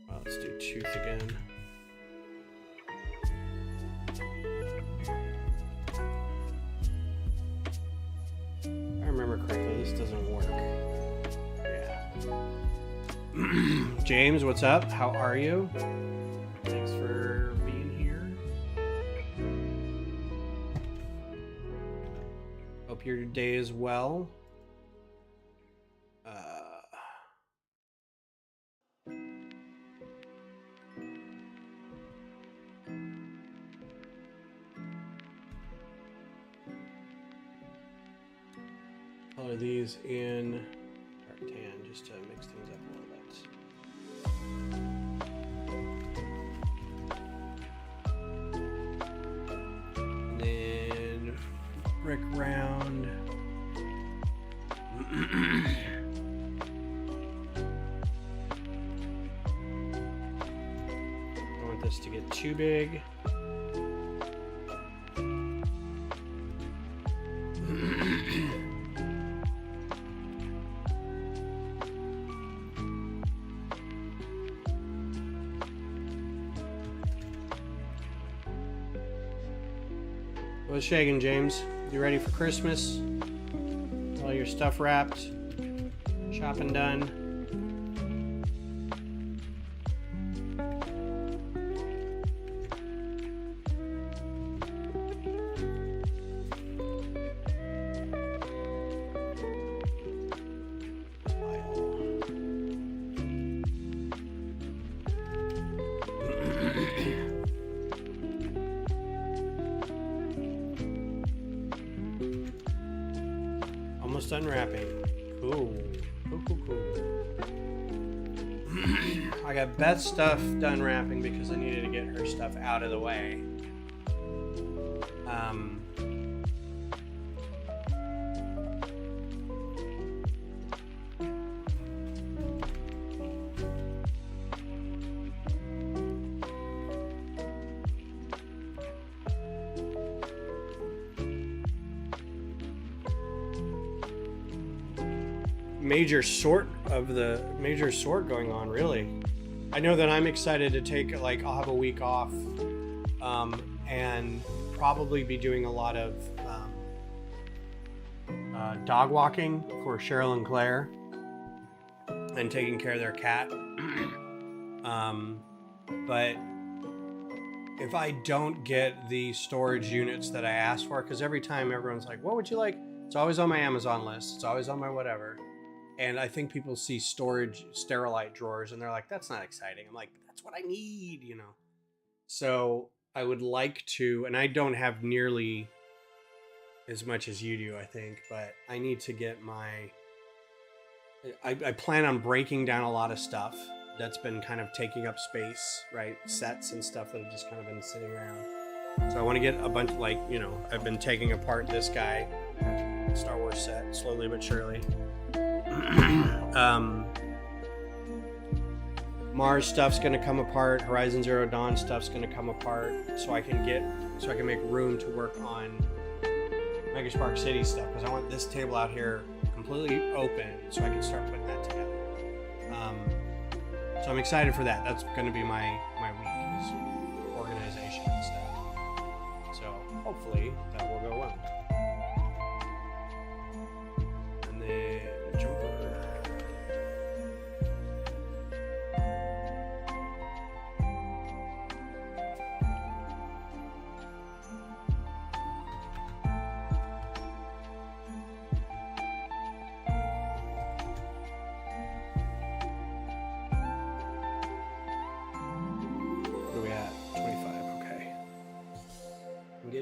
Well, let's do tooth again. If I remember correctly, this doesn't work. Yeah. James, what's up? How are you? Thanks for being here. Hope your day is well. Color these in dark tan just to mix things up a little bit. And then brick round. Don't want this to get too big. What's shaking, James? You ready for Christmas? All your stuff wrapped, shopping done. Almost unwrapping. Cool. Cool. I got Beth's stuff done wrapping because I needed to get her stuff out of the way. Major sort going on, really. I know that I'm excited to take, like, I'll have a week off and probably be doing a lot of dog walking for Cheryl and Claire and taking care of their cat. But if I don't get the storage units that I asked for, because every time everyone's like, what would you like? It's always on my Amazon list. It's always on my whatever. And I think people see storage Sterilite drawers and they're like, that's not exciting. I'm like, that's what I need, you know? So I would like to, and I don't have nearly as much as you do, I think, but I need to get I plan on breaking down a lot of stuff that's been kind of taking up space, right? Sets and stuff that have just kind of been sitting around. So I want to get a bunch, like, you know, I've been taking apart this guy, Star Wars set, slowly but surely. Mars stuff's gonna come apart. Horizon Zero Dawn stuff's gonna come apart, so I can make room to work on Megaspark City stuff, because I want this table out here completely open so I can start putting that together. So I'm excited for that. That's gonna be my week, is organization and stuff. So hopefully that will go well. And then jumper.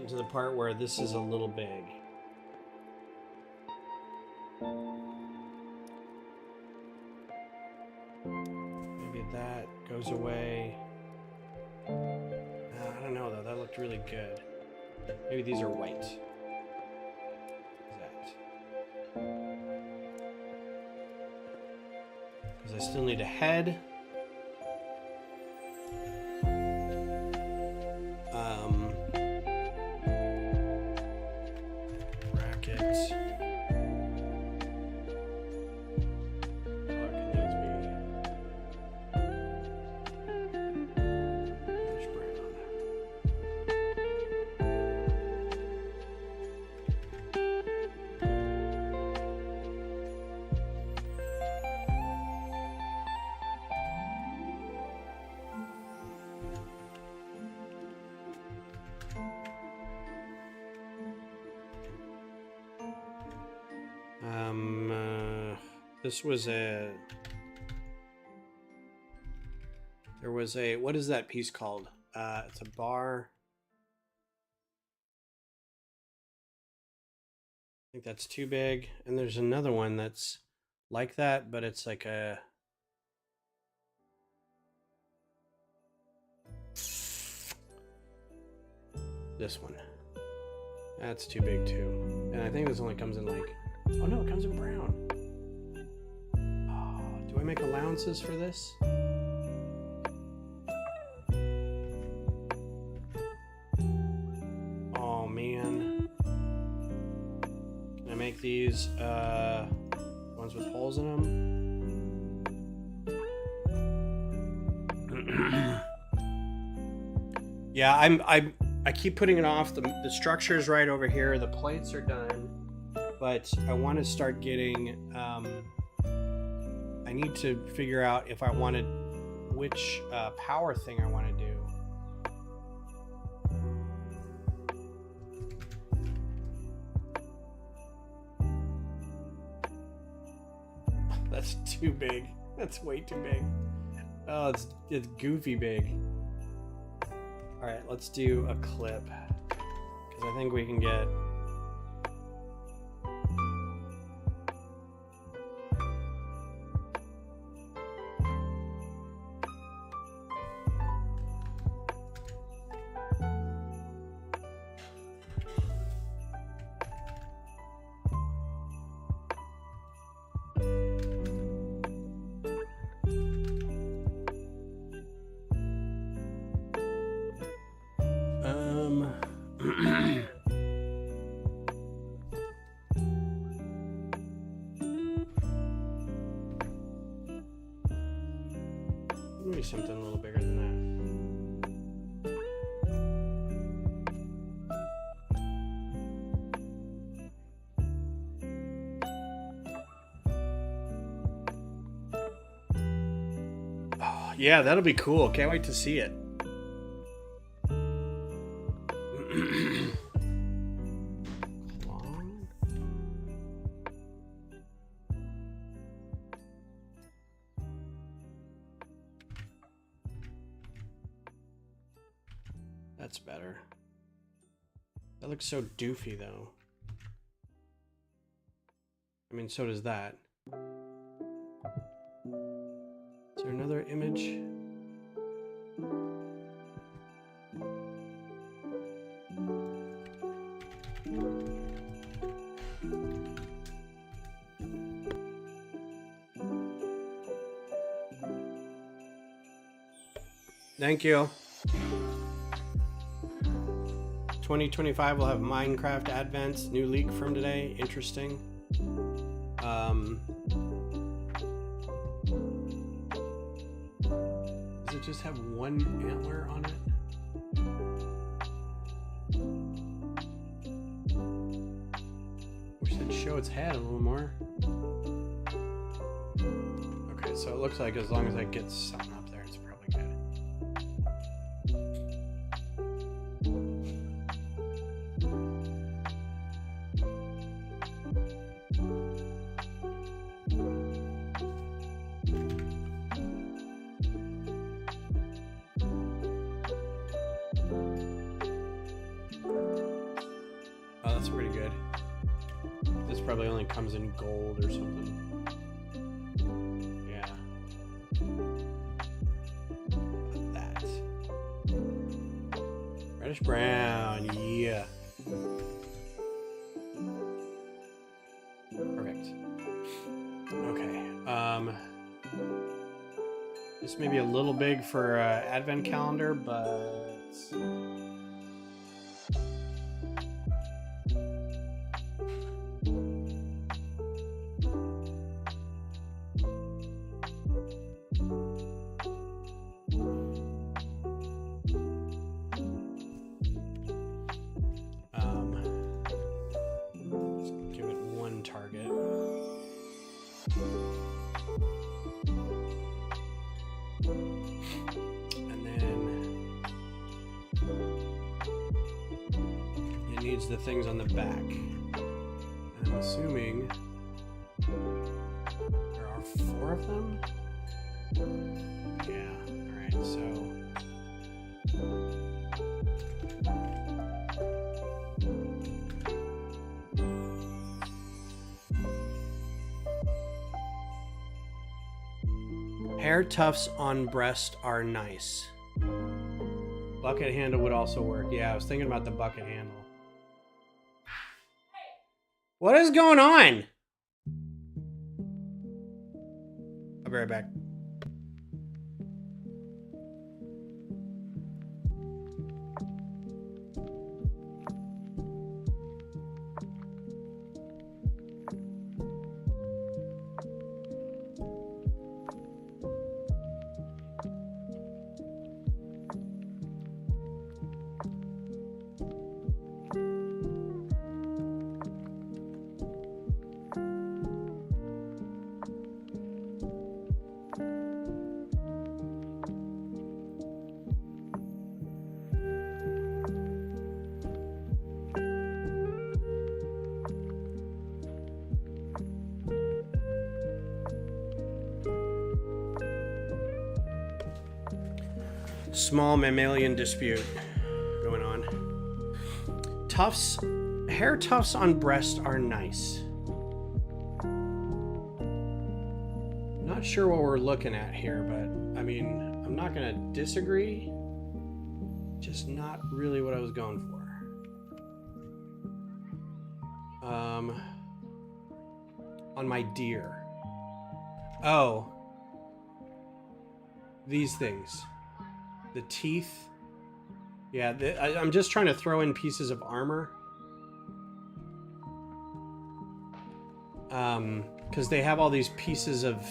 to the part where this is a little big. Maybe that goes away. I don't know though, that looked really good. Maybe these are white. Because I still need a head. Brackets. This was a... There was a... What is that piece called? It's a bar. I think that's too big. And there's another one that's like that, but it's like a... This one. That's too big too. And I think this only comes in like... Oh no, it comes in brown. Oh, do I make allowances for this? Oh man. Can I make these ones with holes in them? Yeah, I keep putting it off. The structure's right over here. The plates are done. But I want to start getting, I need to figure out if I wanted, which power thing I want to do. That's too big. That's way too big. Oh, it's goofy big. All right, let's do a clip. Because I think we can get... Maybe something a little bigger than that. Oh, yeah, that'll be cool. Can't wait to see it. That's better. That looks so doofy, though. I mean, so does that. Is there another image? Thank you. 2025 will have Minecraft Advents, new leak from today. Interesting. Does it just have one antler on it? Wish it'd show its head a little more. Okay, so it looks like as long as I get something up there, it's probably good. probably only comes in gold or something. Yeah. That. Reddish brown, yeah. Perfect. Okay. This may be a little big for advent calendar, but let's give it one target. And then it needs the things on the back. I'm assuming there are 4 of them. Yeah, alright, so hair tufts on breast are nice. Bucket handle would also work. Yeah, I was thinking about the bucket handle. What is going on? I'll be right back. Small mammalian dispute going on. Hair tufts on breast are nice. Not sure what we're looking at here, but I mean, I'm not gonna disagree. Just not really what I was going for. On my deer. Oh. These things. The teeth. Yeah, I'm just trying to throw in pieces of armor. Because they have all these pieces of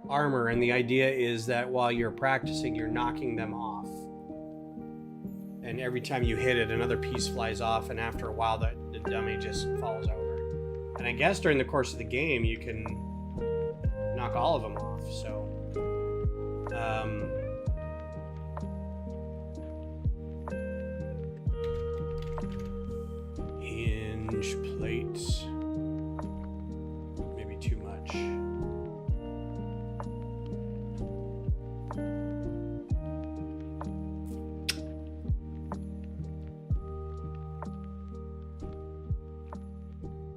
armor, and the idea is that while you're practicing, you're knocking them off. And every time you hit it, another piece flies off, and after a while, the dummy just falls over. And I guess during the course of the game, you can knock all of them off, so... hinge plates. Maybe too much.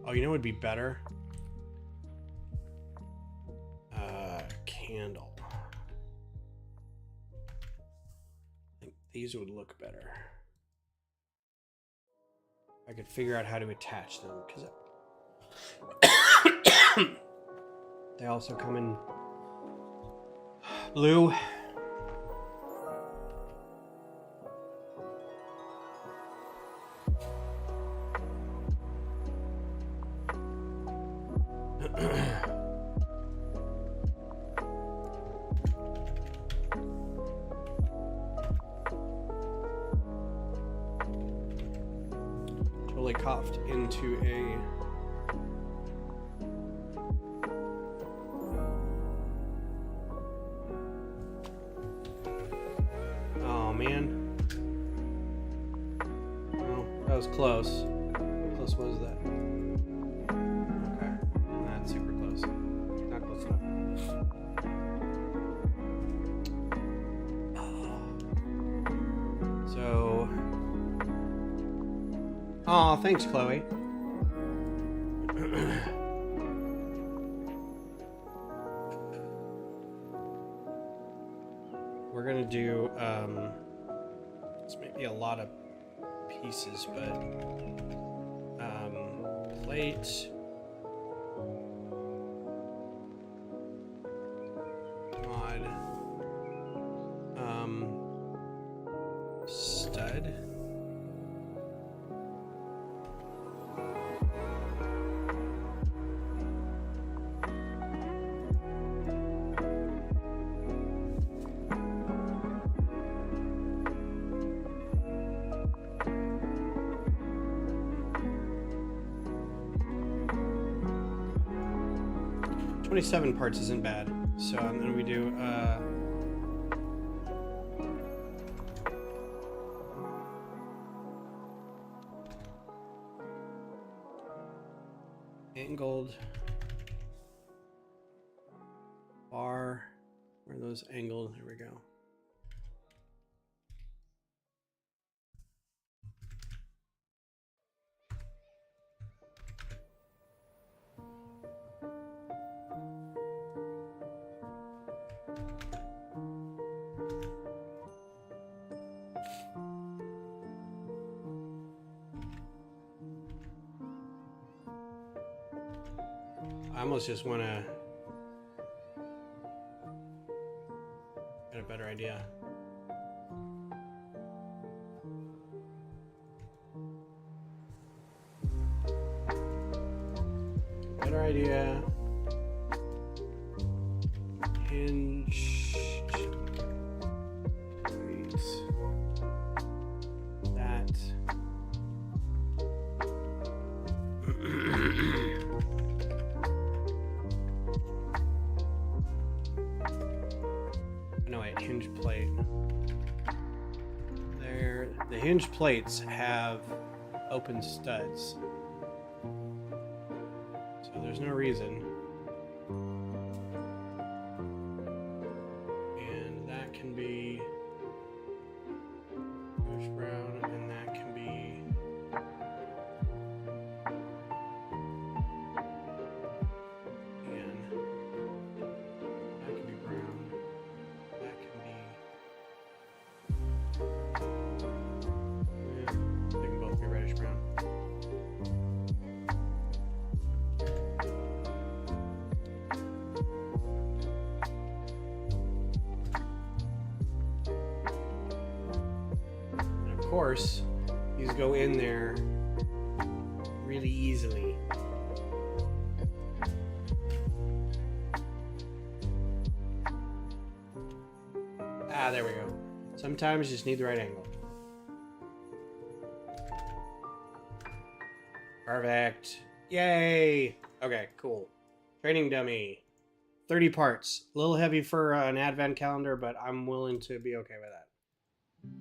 Oh, you know what would be better? Candle. I think these would look better. I could figure out how to attach them, because they also come in blue. Totally coughed into a oh man. Oh, that was close. How close was that? Okay. Not super close. Not close enough. So oh, thanks, Chloe. we're gonna do, this may be a lot of pieces, but, plate, mod, stud, .27 parts isn't bad. So and then we do angled bar. Where are those angled? Here we go. I almost just want to get a better idea. Better idea. Hinge. Wait. That. No, wait, hinge plate. There, the hinge plates have open studs, so there's no reason. And that can be reddish brown, and that can be that can be brown. That can be, yeah, they can both be reddish brown. And of course, these go in there really easily. Ah, there we go. Sometimes you just need the right angle. Perfect. Yay! Okay, cool. Training dummy. 30 parts. A little heavy for an advent calendar, but I'm willing to be okay with that.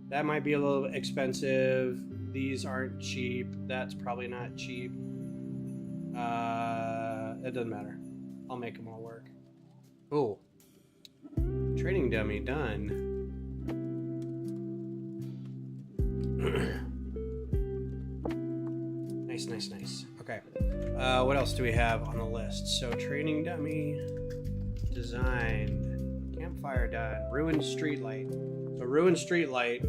That might be a little expensive. These aren't cheap. That's probably not cheap. It doesn't matter. I'll make them all work. Cool. Training dummy done. Nice, nice, nice. Okay. What else do we have on the list? So training dummy designed. Campfire done. Ruined streetlight. So ruined streetlight.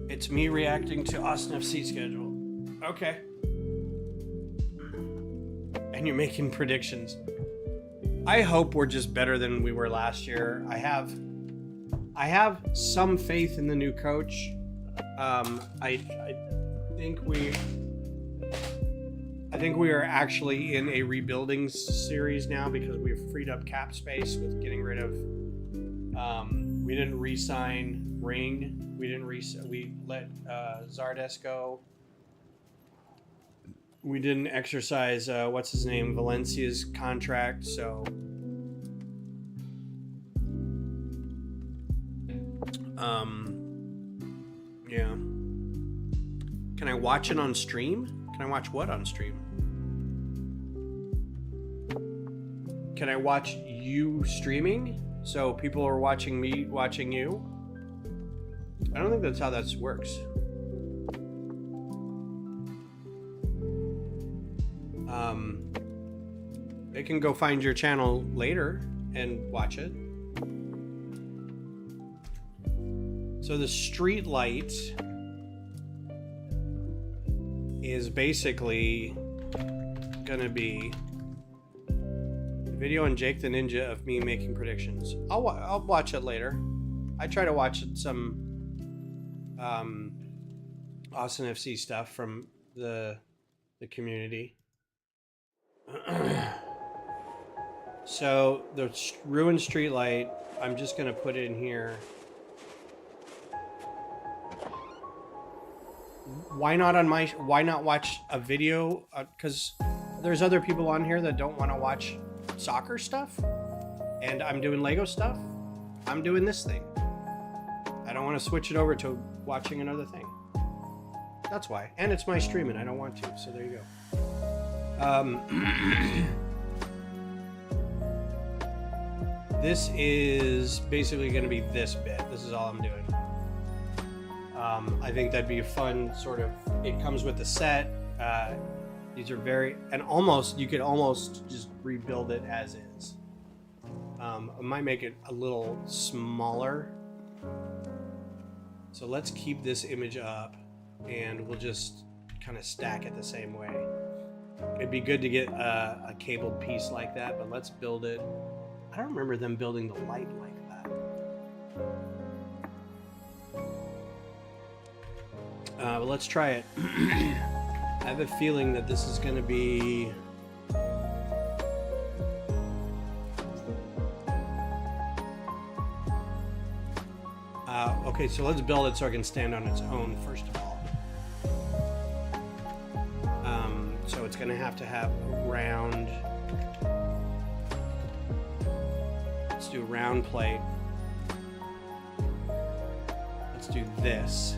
It's me reacting to Austin FC schedule. Okay. And you're making predictions. I hope we're just better than we were last year. I have some faith in the new coach. I think we are actually in a rebuilding series now because we've freed up cap space with getting rid of. We didn't re-sign Ring. We let Zardes go. We didn't exercise what's his name, Valencia's contract. So, yeah. Can I watch it on stream? Can I watch what on stream? Can I watch you streaming? So people are watching me, watching you? I don't think that's how that works. They can go find your channel later and watch it. So the street light is basically gonna be a video on Jake the Ninja of me making predictions. I'll watch it later. I try to watch some Austin FC stuff from the community. So the ruined street light, I'm just gonna put it in here. Why not watch a video? Because there's other people on here that don't want to watch soccer stuff, and I'm doing Lego stuff. I'm doing this thing. I don't want to switch it over to watching another thing. That's why. And it's my stream and I don't want to, so there you go. This is basically going to be this bit. This is all I'm doing. I think that'd be a fun sort of, it comes with the set. These are very, and almost, you could almost just rebuild it as is. I might make it a little smaller. So let's keep this image up and we'll just kind of stack it the same way. It'd be good to get a cabled piece like that, but let's build it. I don't remember them building the light like that. But let's try it. I have a feeling that this is going to be... okay, so let's build it so it can stand on its own, first of all. So it's going to have a round... Let's do a round plate. Let's do this.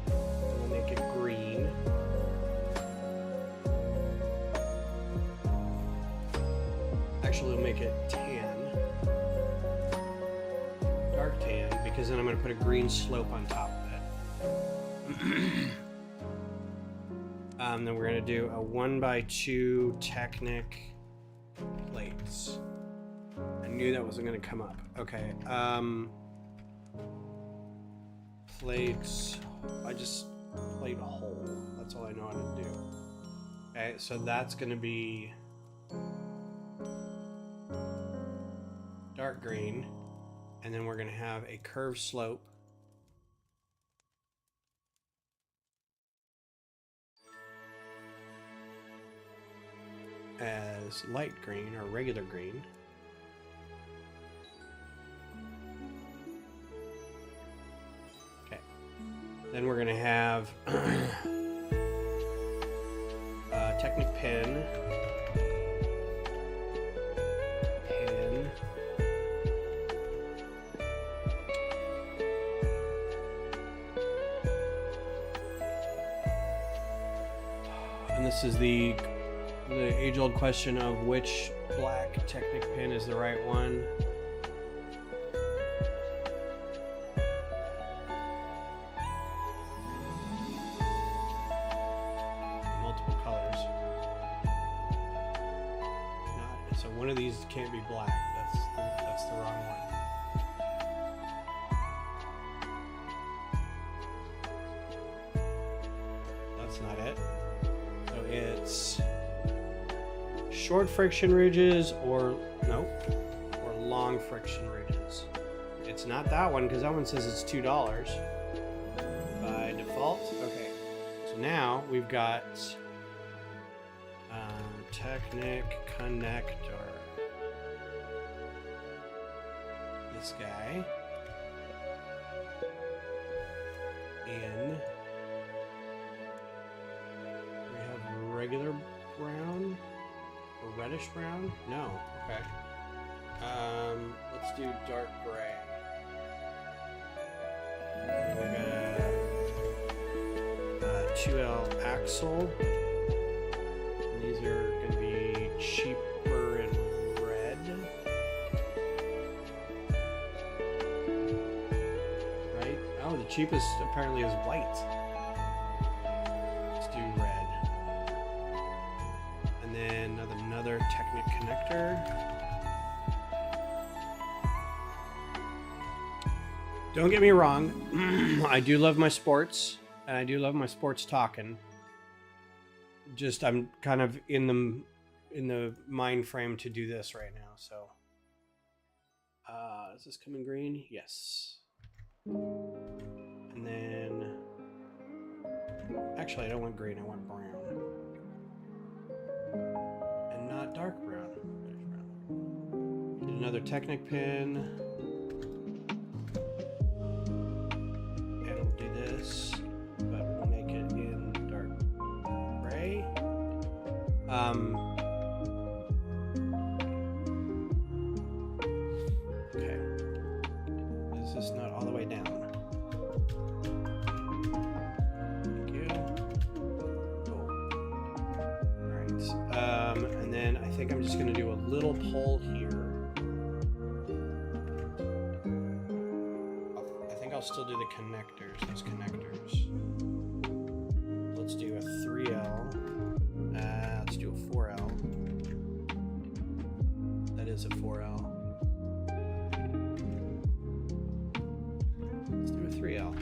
We'll make it green. Actually, we'll make it tan. Dark tan, because then I'm going to put a green slope on top of it. Then we're going to do a 1x2 Technic plates. I knew that wasn't going to come up. Okay. Plates. I just played a hole. That's all I know how to do. Okay, so that's going to be dark green. And then we're going to have a curved slope. As light green or regular green. Okay. Then we're going to have Technic pen. And this is the age-old question of which black Technic pen is the right one. Multiple colors. So one of these can't be black. That's the wrong one. That's not it. So it's short friction ridges or long friction ridges. It's not that one because that one says it's $2 by default. Okay, so now we've got Technic connector. This guy in. We have regular brown. Or reddish brown? No. Okay. Let's do dark gray. And we got a 2L axle. And these are going to be cheaper in red. Right? Oh, the cheapest apparently is white. Let's do red. And then another another Technic connector. Don't get me wrong, I do love my sports, and I do love my sports talking. Just I'm kind of in the mind frame to do this right now, so is this coming green? Yes. And then actually I don't want green, I want brown. And not dark brown. Get another Technic pin. And we'll do this, but we'll make it in dark gray. Okay. This is not all the way down. Thank you. Cool. Alright. And then I think I'm just gonna do a little pull here. I think I'll still do the connectors, those connectors. Let's do a 3L. Let's do a 4L. That is a 4L. Let's do a 3L.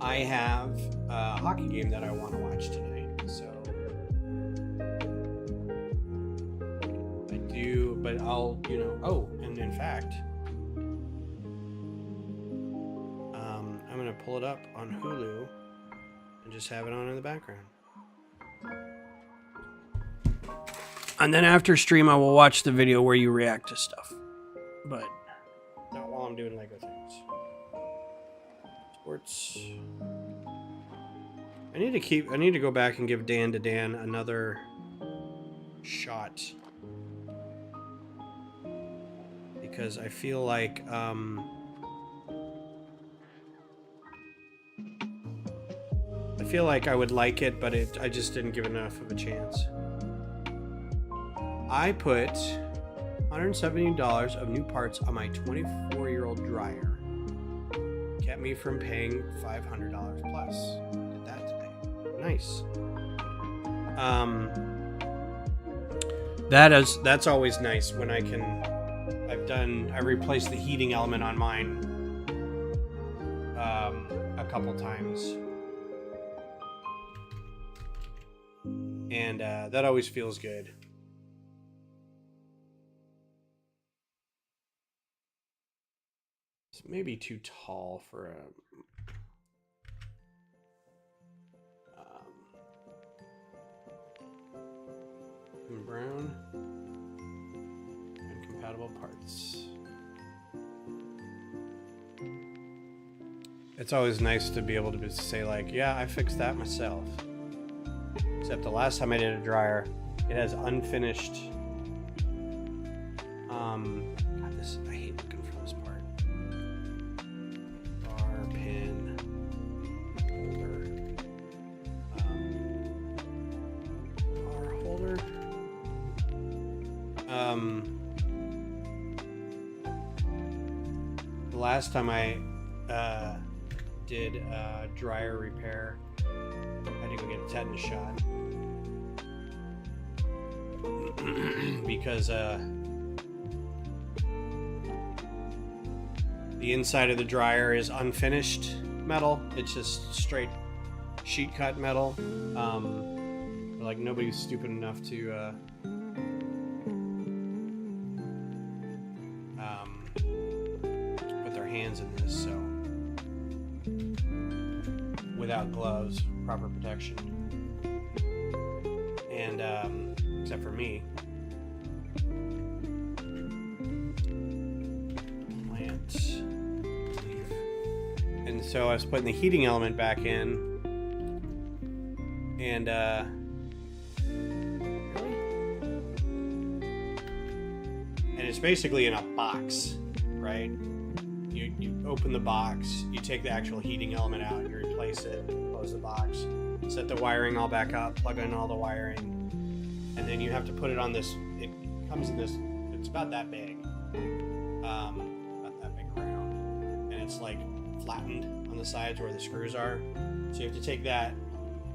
I have a hockey game that I want to watch tonight, so I do, but I'll, you know, oh, and in fact, I'm going to pull it up on Hulu and just have it on in the background. And then after stream, I will watch the video where you react to stuff, but not while I'm doing Lego things. Sports. I need to go back and give Dan another shot, because I feel like I would like it, but I just didn't give enough of a chance. I put $170 of new parts on my 24-year-old dryer. Kept me from paying $500 plus. Did that today. Nice. That's always nice when I can. I replaced the heating element on mine a couple times. And that always feels good. It's maybe too tall for a brown and compatible parts. It's always nice to be able to say like, yeah, I fixed that myself. Except the last time I did a dryer, it has unfinished. God, I hate looking for this part. Bar, pin, holder, bar holder. The last time I did dryer repair, I had to go get a tetanus shot because the inside of the dryer is unfinished metal. It's just straight sheet cut metal. Like nobody's stupid enough to put their hands in this, so without gloves, proper protection, and except for me. Plant leaf. And so I was putting the heating element back in, and really? And it's basically in a box, right? You open the box, you take the actual heating element out, you replace it, close the box, set the wiring all back up, plug in all the wiring, and then you have to put it on this. It comes in this. It's about that big, about that big round, and it's like flattened on the sides where the screws are. So you have to take that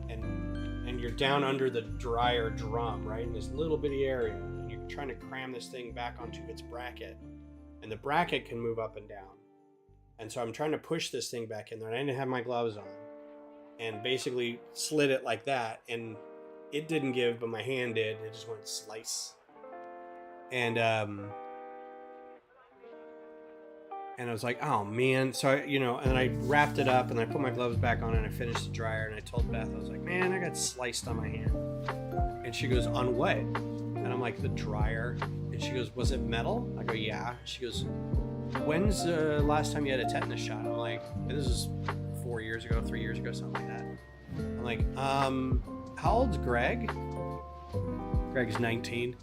and and you're down under the dryer drum, right, in this little bitty area, and you're trying to cram this thing back onto its bracket, and the bracket can move up and down. And so I'm trying to push this thing back in there, and I didn't have my gloves on, and basically slid it like that, and it didn't give, but my hand did. It just went slice. And I was like, oh man. So and I wrapped it up, and I put my gloves back on, and I finished the dryer, and I told Beth, I was like, man, I got sliced on my hand. And she goes, on what? And I'm like, the dryer. And she goes, was it metal? I go, yeah. She goes, when's the last time you had a tetanus shot? I'm like, this is 4 years ago, 3 years ago, something like that. I'm like, how old's Greg? Greg's 19.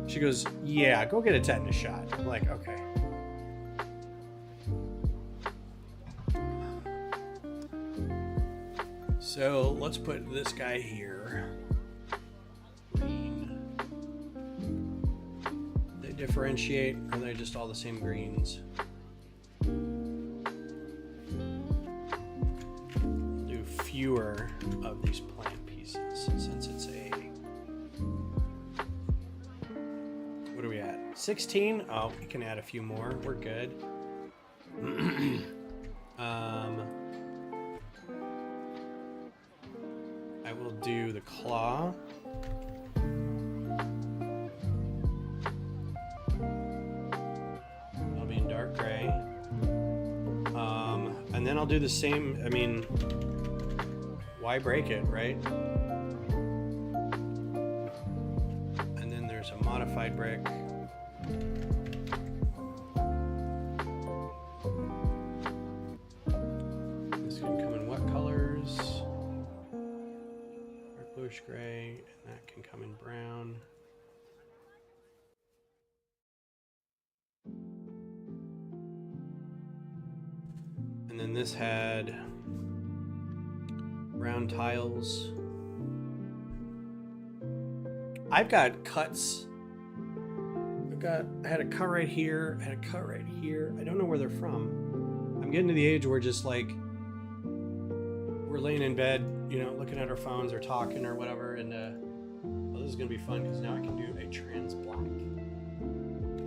She goes, yeah, go get a tetanus shot. I'm like, okay. So let's put this guy here. Green. They differentiate, or are they just all the same greens? Do fewer of these plant pieces since it's a. What are we at? 16? Oh, we can add a few more. We're good. I will do the claw. I'll be in dark gray. And then I'll do the same. I mean, why break it, right? And then there's a modified brick. This can come in what colors? Dark bluish gray, and that can come in brown. And then this had brown tiles. I've got cuts. I had a cut right here, I had a cut right here. I don't know where they're from. I'm getting to the age where just like we're laying in bed, looking at our phones or talking or whatever, and well, this is gonna be fun because now I can do a trans black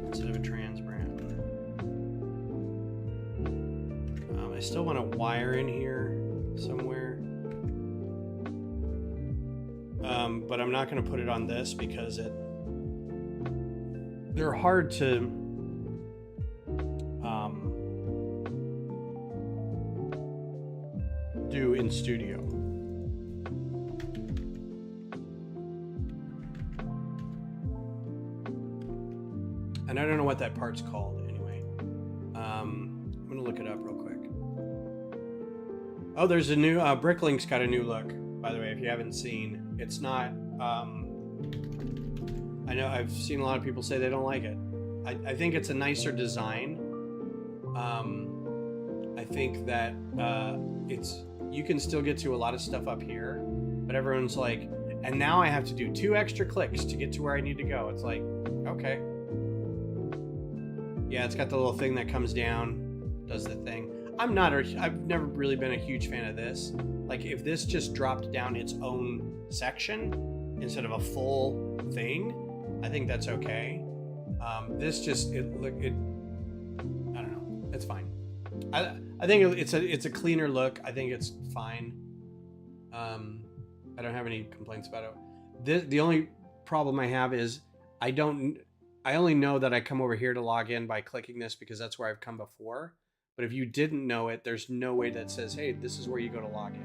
instead of a trans brown. I still want a wire in here somewhere, but I'm not going to put it on this because they're hard to do in studio. And I don't know what that part's called anyway. I'm going to look it up real quick. Oh, there's a new Bricklink's got a new look, by the way, if you haven't seen. It's not I know I've seen a lot of people say they don't like it. I think it's a nicer design. I think that you can still get to a lot of stuff up here, but everyone's like, and now I have to do 2 extra clicks to get to where I need to go. It's like, okay. Yeah, it's got the little thing that comes down, does the thing. I've never really been a huge fan of this. Like if this just dropped down its own section instead of a full thing, I think that's okay. This just, I don't know, it's fine. I think it's a cleaner look. I think it's fine. I don't have any complaints about it. The only problem I have is I only know that I come over here to log in by clicking this because that's where I've come before. But if you didn't know it, there's no way that says, hey, this is where you go to log in,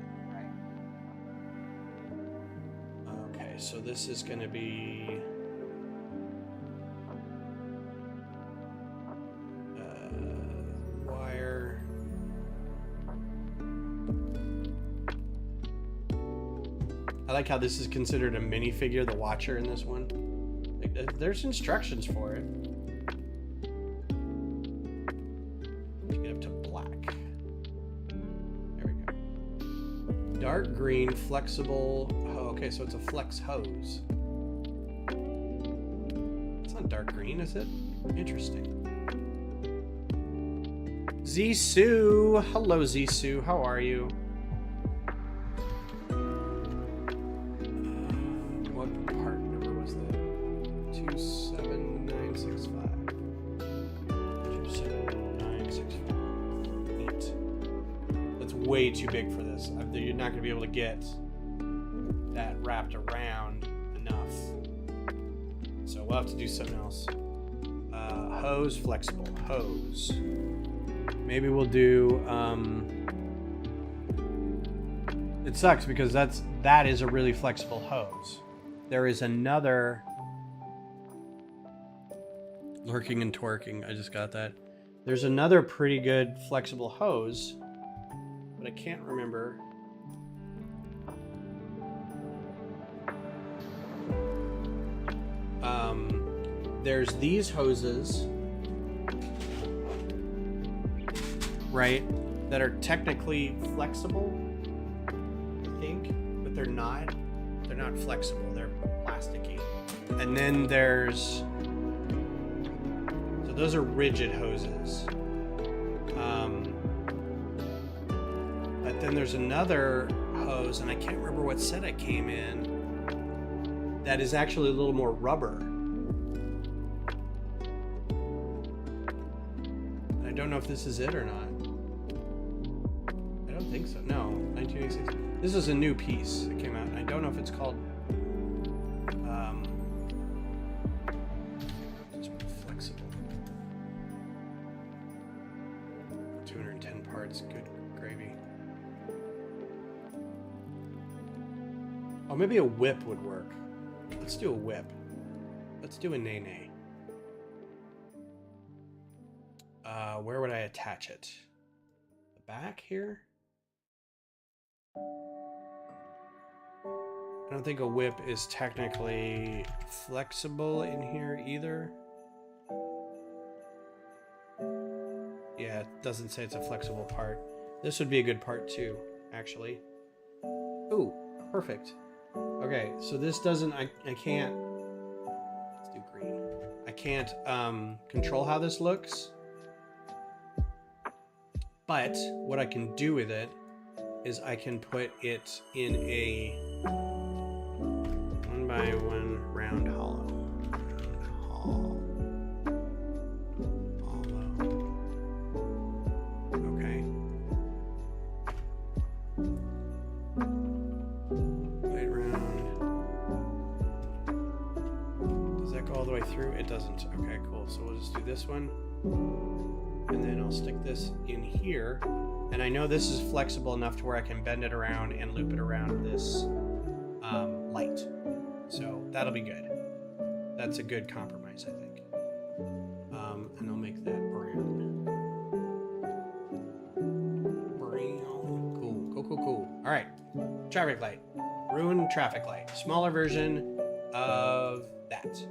right? Okay, so this is going to be wire. I like how this is considered a minifigure, the watcher in this one. Like, there's instructions for it. Dark green, flexible. Oh, okay, so it's a flex hose. It's not dark green, is it? Interesting. Zisoo. Hello, Zisoo. How are you? What part number was that? 27965. 27965. Neat. That's way too big for this. You're not going to be able to get that wrapped around enough. So we'll have to do something else. Hose, flexible. Hose. Maybe we'll do... It sucks because that is a really flexible hose. There is another... Lurking and twerking. I just got that. There's another pretty good flexible hose, but I can't remember. There's these hoses, right, that are technically flexible, I think, but they're not. They're not flexible. They're plasticky. And then there's... So those are rigid hoses. But then there's another hose, and I can't remember what set it came in, that is actually a little more rubber. And I don't know if this is it or not. I don't think so. No, 1986. This is a new piece that came out, and I don't know if it's called... flexible. 210 parts. Good gravy. Oh, maybe a whip would work. Let's do a whip. Let's do a nay-nay. Where would I attach it? The back here? I don't think a whip is technically flexible in here either. Yeah, it doesn't say it's a flexible part. This would be a good part too, actually. Ooh, perfect. Okay, so this doesn't, I can't, let's do green. I can't control how this looks. But what I can do with it is I can put it in a 1x1 round hollow. Hollow. Okay. Right round. Does that go all the way through? It doesn't. Okay, cool. So we'll just do this one. And then I'll stick this in here. And I know this is flexible enough to where I can bend it around and loop it around this light. So that'll be good. That's a good compromise, I think. And I'll make that brown. Brown. Cool, cool, cool, cool. All right, traffic light. Ruined traffic light. Smaller version of that.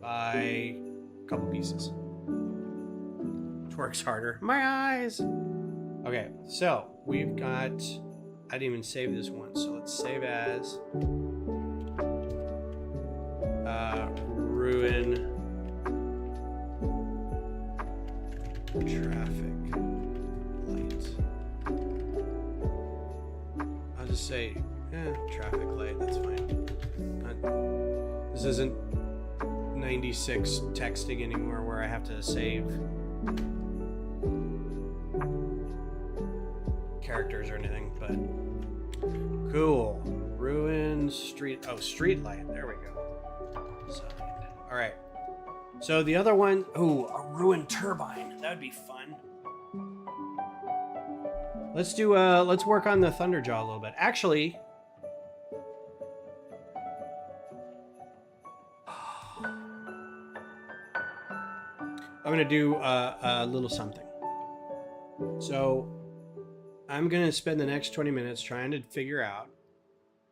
By a couple pieces. Which works harder. My eyes! Okay, so we've got... I didn't even save this one, so let's save as... ruin traffic light. I'll just say, traffic light, that's fine. This isn't 96 texting anymore where I have to save characters or anything, but cool. Ruin street, street light, there we go. All right, so the other one, a ruined turbine, that would be fun. Let's do let's work on the Thunderjaw a little bit. Actually, I'm gonna do a little something. So I'm gonna spend the next 20 minutes trying to figure out,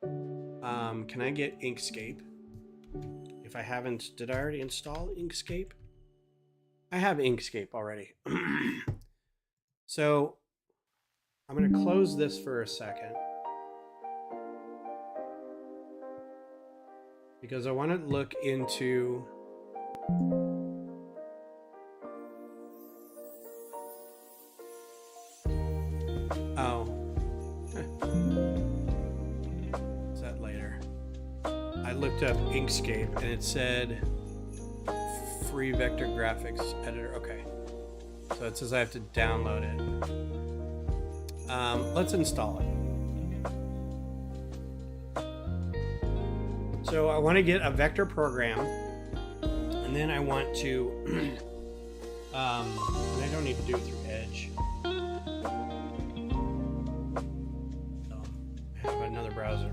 can I get Inkscape? If I haven't, did I already install Inkscape? I have Inkscape already. So I'm going to close this for a second because I want to look into is that later? looked up Inkscape and it said free vector graphics editor. Okay. So it says I have to download it. Let's install it. So I want to get a vector program, and then I want to, and I don't need to do it through Edge. So I have another browser.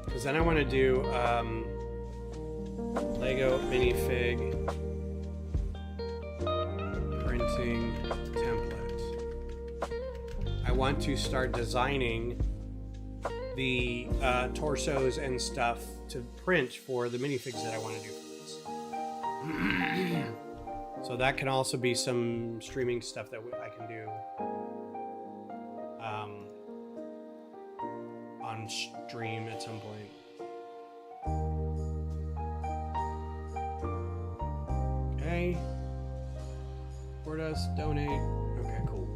Because then I want to do Lego minifig printing template. I want to start designing the torsos and stuff to print for the minifigs that I want to do for this. So that can also be some streaming stuff that I can do on stream at some point. Okay. Support us, donate. Okay, cool.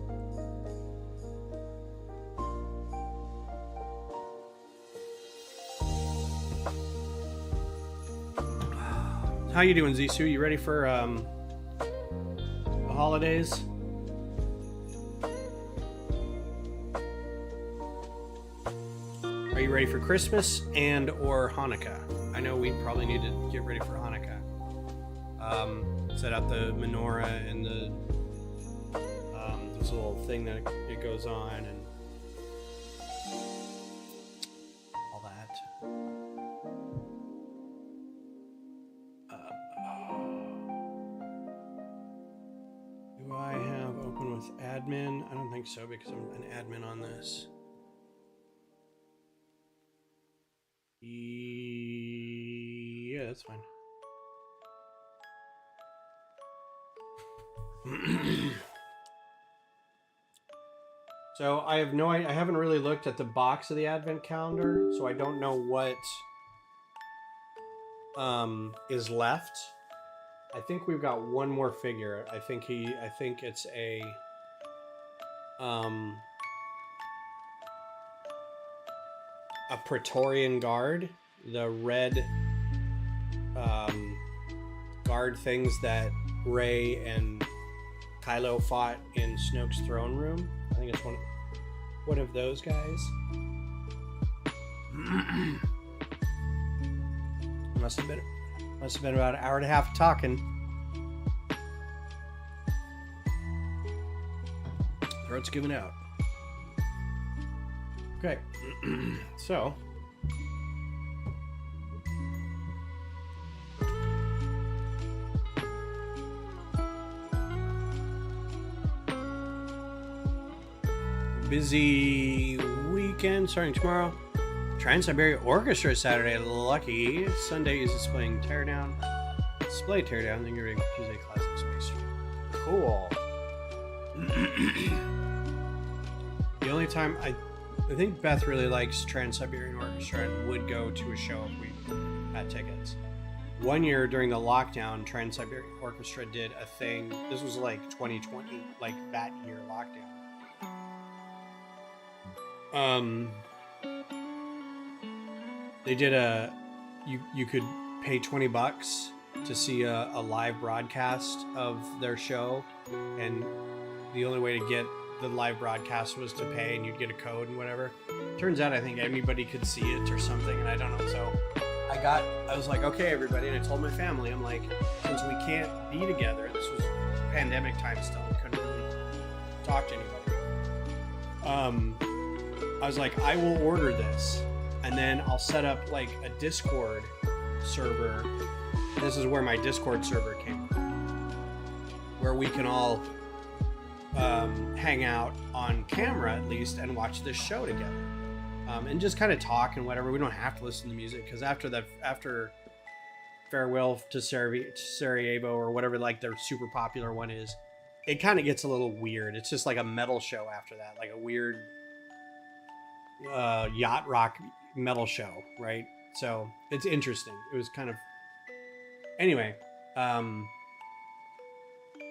How you doing, Zissou? You ready for the holidays? Are you ready for Christmas and or Hanukkah? I know we probably need to get ready for Hanukkah. Set out the menorah and the this little thing that it goes on and all that. Do I have open with admin? I don't think so because I'm an admin on this. Yeah, that's fine. So I have no idea. I haven't really looked at the box of the advent calendar, so I don't know what is left. I think we've got one more figure. I think it's a Praetorian guard, the red guard things that Rey and Kylo fought in Snoke's throne room. I think it's one of those guys. must have been about an hour and a half talking. Throat's giving out. Okay. So busy weekend starting tomorrow. Trans-Siberia Orchestra Saturday. Lucky. Sunday is displaying Teardown. Display Teardown. Then you're ready for Tuesday Classic Space. Cool. The only time I think Beth really likes Trans-Siberian Orchestra and would go to a show if we had tickets. One year during the lockdown, Trans-Siberian Orchestra did a thing. This was like 2020, like that year lockdown. They did you could pay $20 to see a live broadcast of their show, and the only way to get the live broadcast was to pay, and you'd get a code and whatever. Turns out I think anybody could see it or something, and I don't know. So I was like, okay, everybody, and I told my family, I'm like, since we can't be together, this was pandemic time still, we couldn't really talk to anybody. I was like, I will order this, and then I'll set up like a Discord server. This is where my Discord server came from, where we can all hang out on camera at least and watch this show together, and just kind of talk and whatever. We don't have to listen to music, because after Farewell to Sarajevo or whatever, like their super popular one is, it kind of gets a little weird. It's just like a metal show after that, like a weird yacht rock metal show, right? So it's interesting. It was kind of, anyway,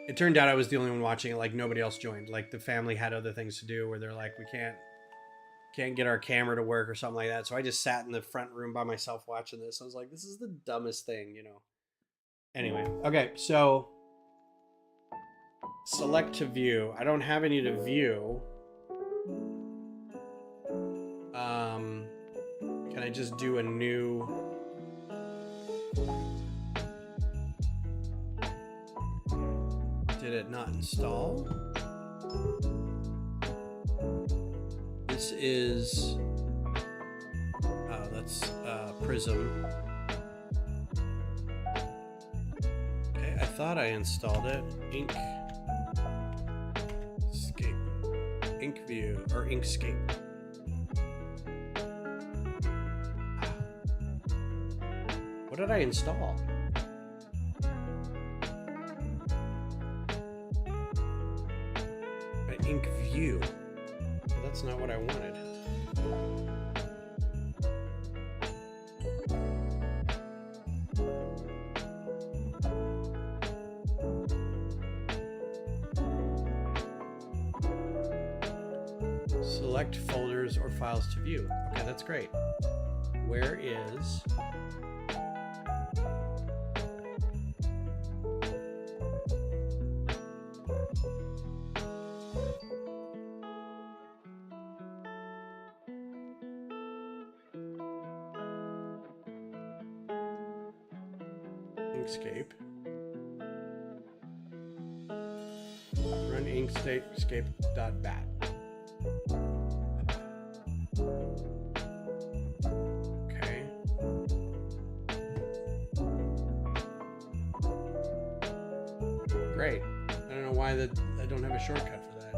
it turned out I was the only one watching it. Like nobody else joined. Like the family had other things to do where they're like, we can't can't get our camera to work or something like that. So I just sat in the front room by myself watching this. I was like, this is the dumbest thing, you know. Anyway, okay, so select to view. I don't have any to view. Can I just do a new? Did it not install? This is, oh, that's Prism. Okay, I thought I installed it. Ink view, or Inkscape. What did I install? Ink view. That's not what I wanted. Select folders or files to view. Okay, that's great. Where is... Inkscape. Run inkscape.bat. Okay. Great. I don't know why I don't have a shortcut for that.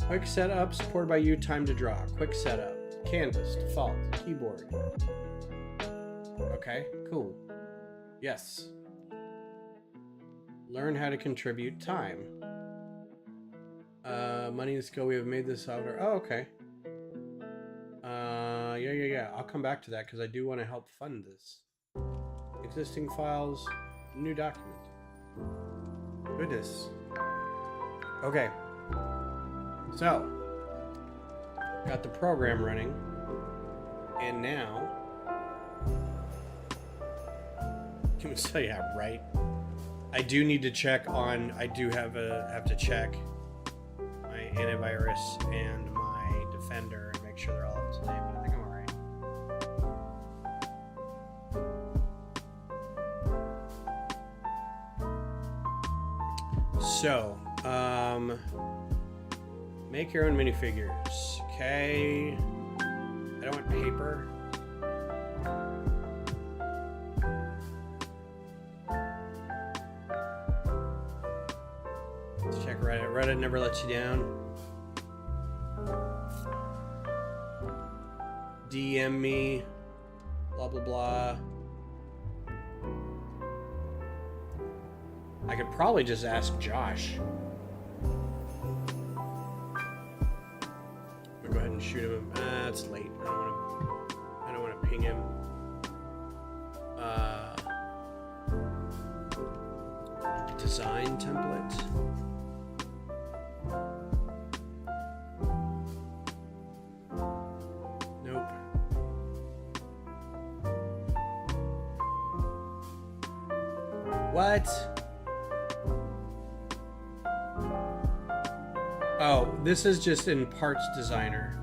Quick setup supported by you. Time to draw. Quick setup. Canvas. Default. Keyboard. Okay, cool. Yes. Learn how to contribute time. Money and skill. We have made this software. Oh, okay. Yeah. I'll come back to that because I do want to help fund this. Existing files. New document. Goodness. Okay. So, got the program running. And now... So yeah, right. I do need to check on. I do have to check my antivirus and my Defender and make sure they're all up to date. But I think I'm alright. So, make your own minifigures. Okay. I don't want paper. Reddit never lets you down. DM me. Blah, blah, blah. I could probably just ask Josh. I'll go ahead and shoot him. It's late. I don't want to ping him. Design template. What? Oh, this is just in Parts Designer.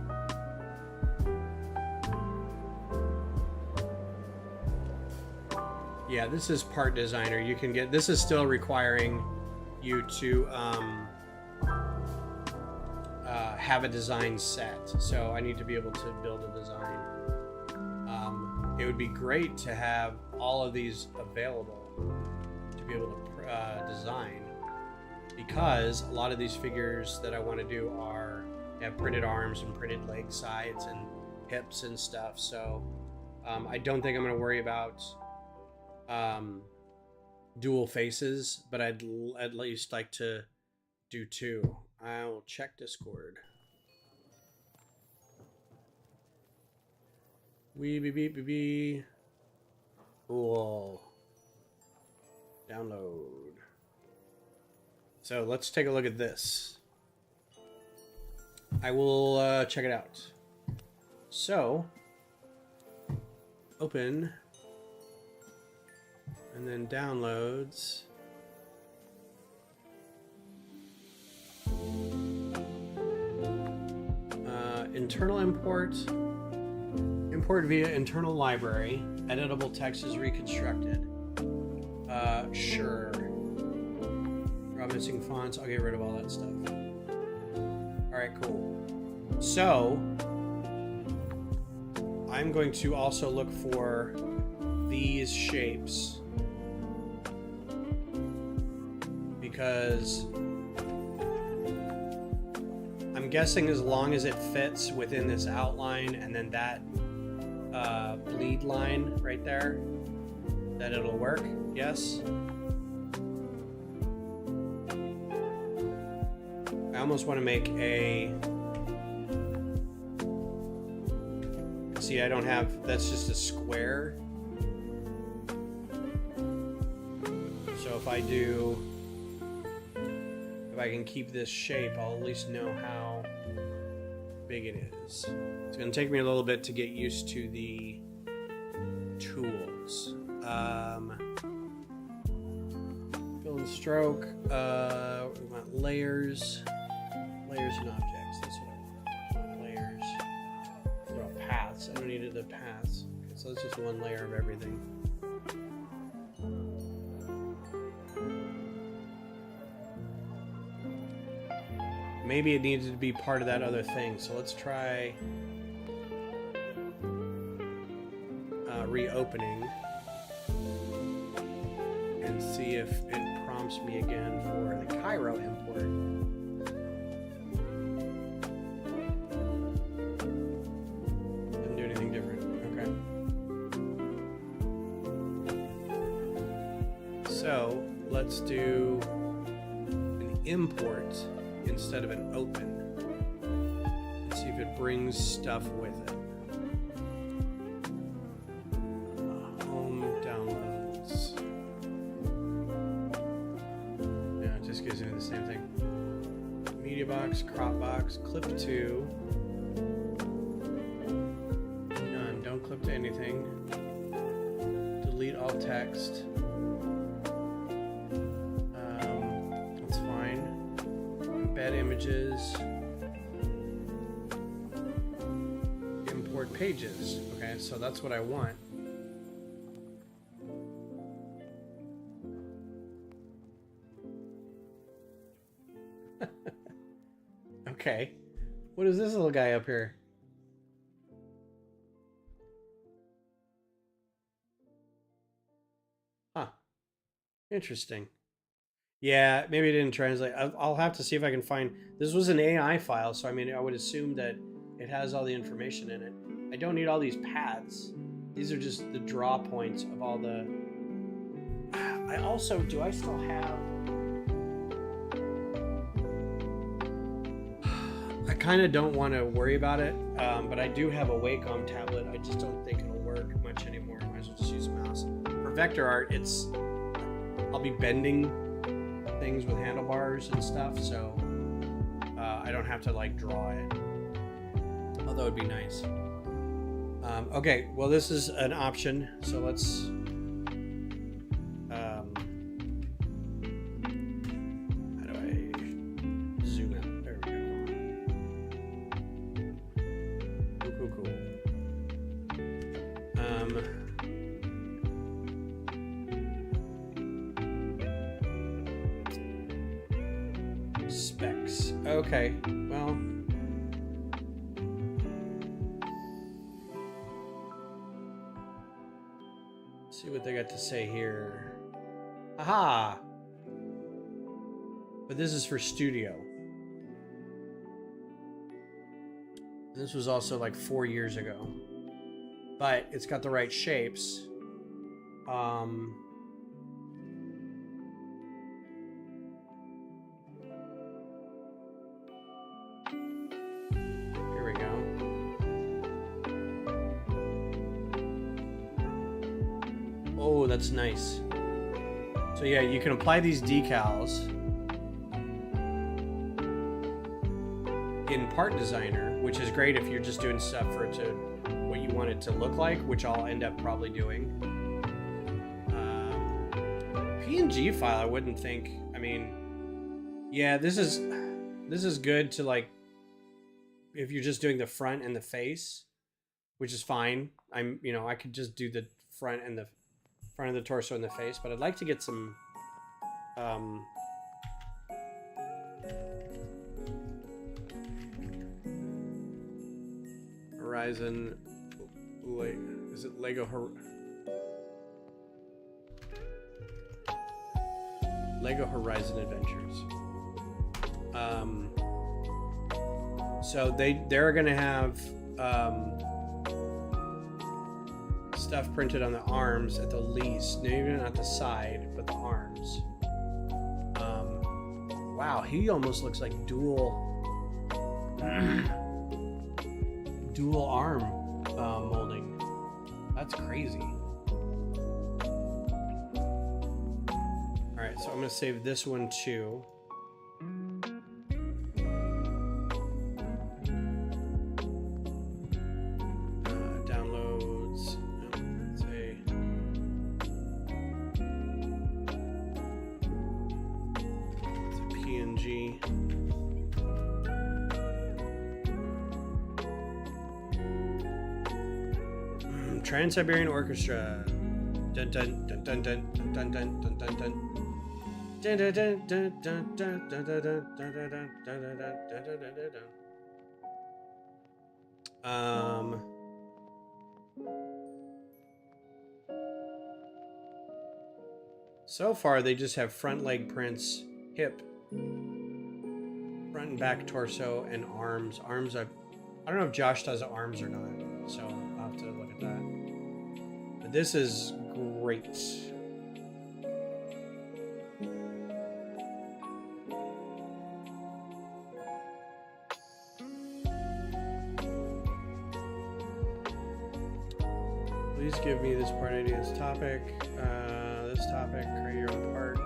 Yeah, this is Part Designer. You can get, this is still requiring you to have a design set. So I need to be able to build a design. It would be great to have all of these available to be able to design, because a lot of these figures that I want to do have printed arms and printed leg sides and hips and stuff. So I don't think I'm going to worry about dual faces, but I'd at least like to do two. I'll check Discord. Wee. Cool. Download. So let's take a look at this. I will check it out. So, open, and then downloads. Internal import. Import via internal library. Editable text is reconstructed. Sure. Draw missing fonts. I'll get rid of all that stuff. Alright, cool. So, I'm going to also look for these shapes. Because I'm guessing as long as it fits within this outline and then that bleed line right there, that it'll work. Yes. I almost want to make a... See, I don't have... That's just a square. So if I do... If I can keep this shape, I'll at least know how big it is. It's going to take me a little bit to get used to the tools. Fill and stroke. We want layers. Layers and objects. That's what I want. Layers. Throw out paths. I don't need the paths. Okay, so that's just one layer of everything. Maybe it needed to be part of that other thing. So let's try reopening and see if it prompts me again for the Cairo import. Didn't do anything different. Okay. So let's do an import instead of an open. Let's see if it brings stuff with it. Home downloads. Yeah, it just gives me the same thing. Media box, crop box, clip to. None. Don't clip to anything. Delete all text. That's fine. Embed images. Import pages. Okay, so that's what I want. Okay. What is this little guy up here? Huh. Interesting. Yeah, maybe it didn't translate. I'll have to see if I can find... This was an AI file, so I mean, I would assume that it has all the information in it. I don't need all these paths. These are just the draw points of all the... I also... Do I still have... I kind of don't want to worry about it, but I do have a Wacom tablet. I just don't think it'll work much anymore. I might as well just use a mouse. For vector art, it's... I'll be bending things with handlebars and stuff, so I don't have to like draw it, although it'd be nice. Okay, well this is an option, so let's how do I zoom out? There we go. Cool. Specs. Okay, well. Let's see what they got to say here. Aha! But this is for studio. This was also like 4 years ago. But it's got the right shapes. Here we go. Oh, that's nice. So yeah, you can apply these decals. in Part Designer, which is great if you're just doing stuff for it to what you want it to look like, which I'll end up probably doing. PNG file, I wouldn't think. I mean, yeah, this is good to like if you're just doing the front and the face, which is fine. I could just do the front of the torso and the face, but I'd like to get some Horizon, is it Lego Horizon Adventures. So they're gonna have stuff printed on the arms at the least, maybe not the side, but the arms. Wow, he almost looks like dual arm molding. That's crazy. Alright, so I'm gonna save this one too. Downloads. Let's say it's a PNG. Trans-Siberian Orchestra. Dun dun dun dun dun dun dun dun dun dun. So far they just have front leg prints, hip, front and back torso, and arms. I don't know if Josh does arms or not, so I'll have to look at that. But this is great. Please give me this part idea as topic. This topic, create your own part.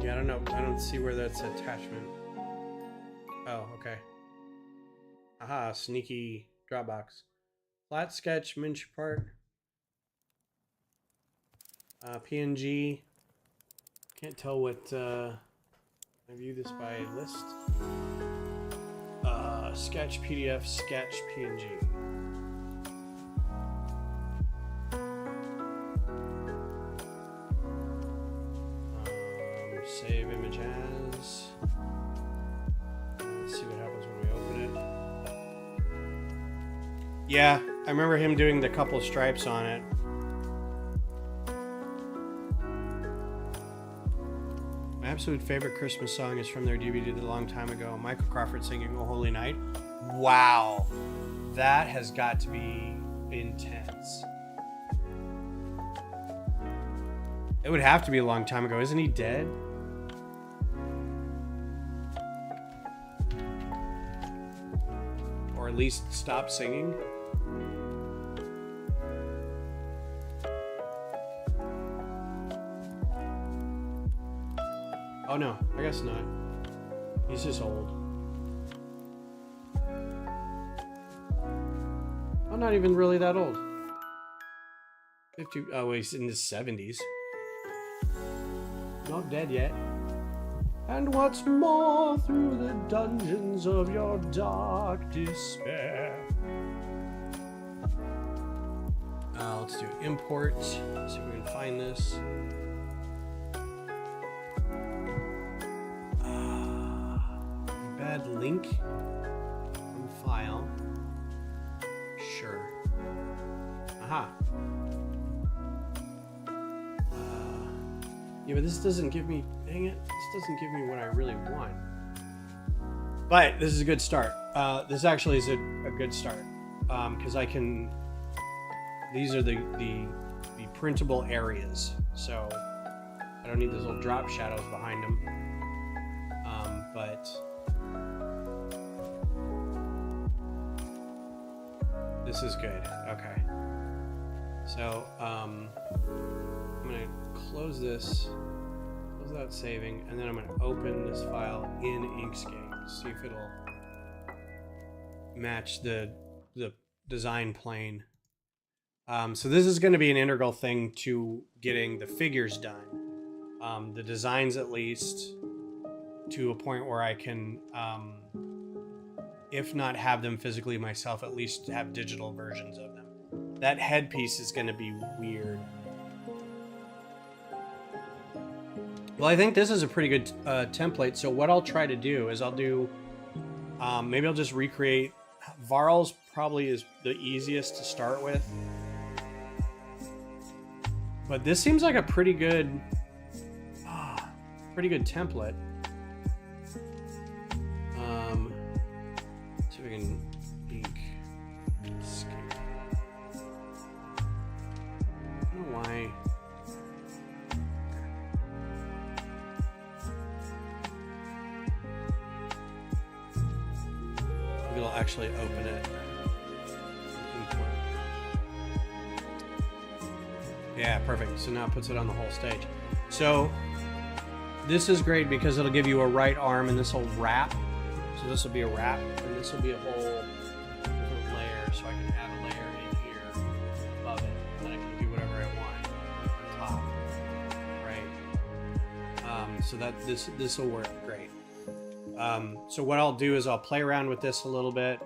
Yeah, I don't know. I don't see where that's attachment. Oh, okay. Aha, sneaky Dropbox. Flat sketch, miniature part. PNG. Can't tell what. I view this by list. Sketch PDF, sketch PNG. Save image as. Let's see what happens when we open it. Yeah, I remember him doing the couple stripes on it. My absolute favorite Christmas song is from their DVD a long time ago. Michael Crawford singing "O Holy Night." Wow, that has got to be intense. It would have to be a long time ago. Isn't he dead? Or at least stop singing? Oh no, I guess not. He's just old. I'm not even really that old. 50. Oh, he's in his 70s. Not dead yet. And what's more, through the dungeons of your dark despair. Let's do import. Let's see if we can find this. Bad link from file. Sure. Aha. Yeah, but this doesn't give me, dang it, this doesn't give me what I really want. But this is a good start. This actually is a good start. Because I can, these are the printable areas. So I don't need those little drop shadows behind them. This is good. Okay. So, I'm gonna close this, close that saving, and then I'm gonna open this file in Inkscape, see if it'll match the design plane. So this is gonna be an integral thing to getting the figures done. The designs at least, to a point where I can, if not have them physically myself, at least have digital versions of them. That headpiece is going to be weird. Well, I think this is a pretty good template. So what I'll try to do is I'll do, maybe I'll just recreate. Varl's probably is the easiest to start with. But this seems like a pretty good template. See if we can ink escape. I don't know why. Maybe it'll actually open it. Yeah, perfect. So now it puts it on the whole stage. So this is great because it'll give you a right arm and this will wrap. So this will be a wrap and this will be a whole different layer. So I can add a layer in here above it. And then I can do whatever I want on top. Right. So that this will work great. So what I'll do is I'll play around with this a little bit.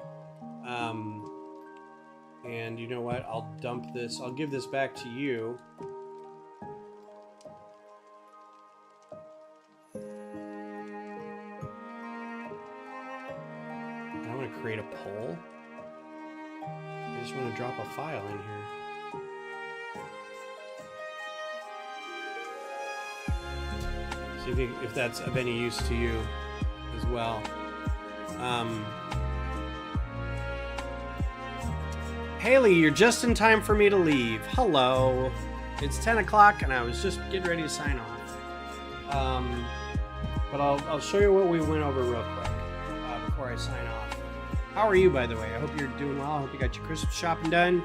And you know what? I'll dump this. I'll give this back to you. I want to create a poll. I just want to drop a file in here. See if that's of any use to you as well. Haley, you're just in time for me to leave. Hello. It's 10 o'clock and I was just getting ready to sign off. But I'll show you what we went over real quick before I sign off. How are you, by the way? I hope you're doing well. I hope you got your Christmas shopping done.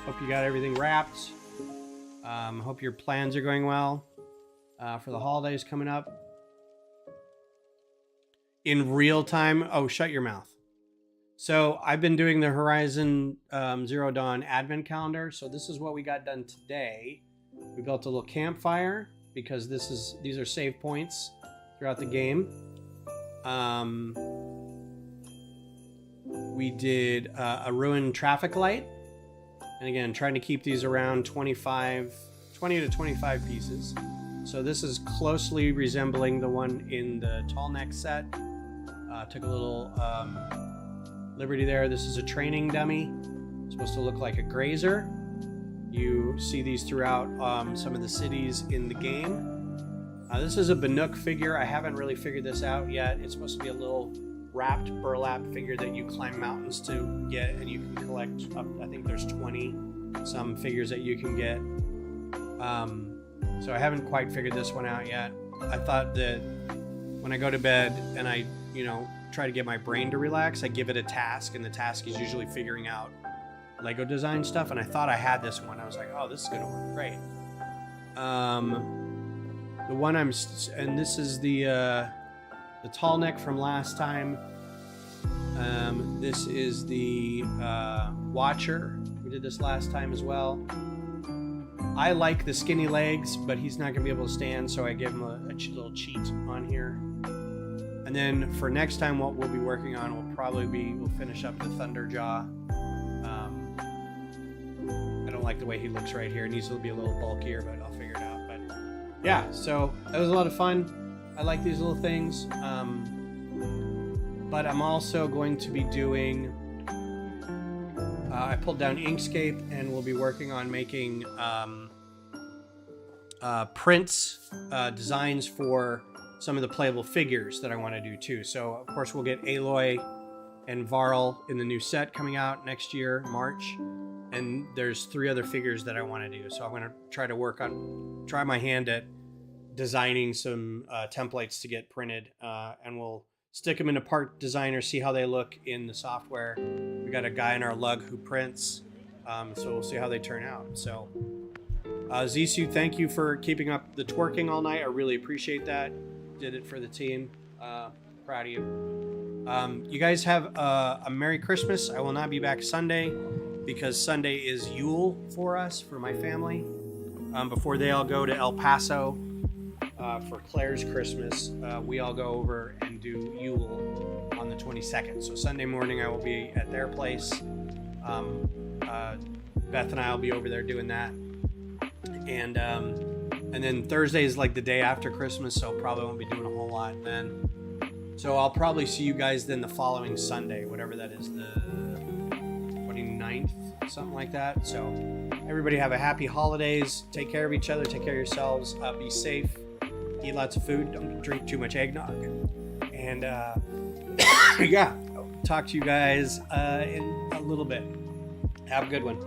Hope you got everything wrapped. Hope your plans are going well for the holidays coming up. In real time. Oh, shut your mouth. So I've been doing the Horizon Zero Dawn Advent calendar. So this is what we got done today. We built a little campfire because these are save points throughout the game. We did a ruined traffic light. And again, trying to keep these around 20 to 25 pieces. So this is closely resembling the one in the tall neck set. Took a little liberty there. This is a training dummy. It's supposed to look like a grazer. You see these throughout some of the cities in the game. This is a Bannock figure. I haven't really figured this out yet. It's supposed to be a little wrapped burlap figure that you climb mountains to get, and you can collect up, I think there's 20 some figures that you can get. So I haven't quite figured this one out yet. I thought that when I go to bed and I, try to get my brain to relax, I give it a task, and the task is usually figuring out Lego design stuff. And I thought I had this one. I was like, oh, this is gonna work great. The one and this is the tall neck from last time. This is the Watcher. We did this last time as well. I like the skinny legs, but he's not gonna be able to stand, so I give him a little cheat on here. And then for next time, what we'll be working on will probably be, we'll finish up the Thunderjaw. I don't like the way he looks right here. It needs to be a little bulkier, but I'll figure it out. But yeah, so that was a lot of fun. I like these little things. But I'm also going to be doing, I pulled down Inkscape and we'll be working on making prints, designs for some of the playable figures that I want to do too. So of course we'll get Aloy and Varl in the new set coming out next year, March. And there's 3 other figures that I want to do. So I'm going to try my hand at designing some templates to get printed. And we'll stick them into Part Designer, see how they look in the software. We got a guy in our lug who prints, so we'll see how they turn out. So, Zissou, thank you for keeping up the twerking all night. I really appreciate that. Did it for the team. Proud of you. You guys have a Merry Christmas. I will not be back Sunday because Sunday is Yule for us, for my family. Before they all go to El Paso for Claire's Christmas, we all go over and do Yule on the 22nd. So Sunday morning I will be at their place. Beth and I will be over there doing that. And then Thursday is like the day after Christmas, so probably won't be doing a whole lot then. So I'll probably see you guys then the following Sunday, whatever that is, the 29th, something like that. So everybody have a happy holidays. Take care of each other. Take care of yourselves. Be safe. Eat lots of food. Don't drink too much eggnog. And yeah, I'll talk to you guys in a little bit. Have a good one.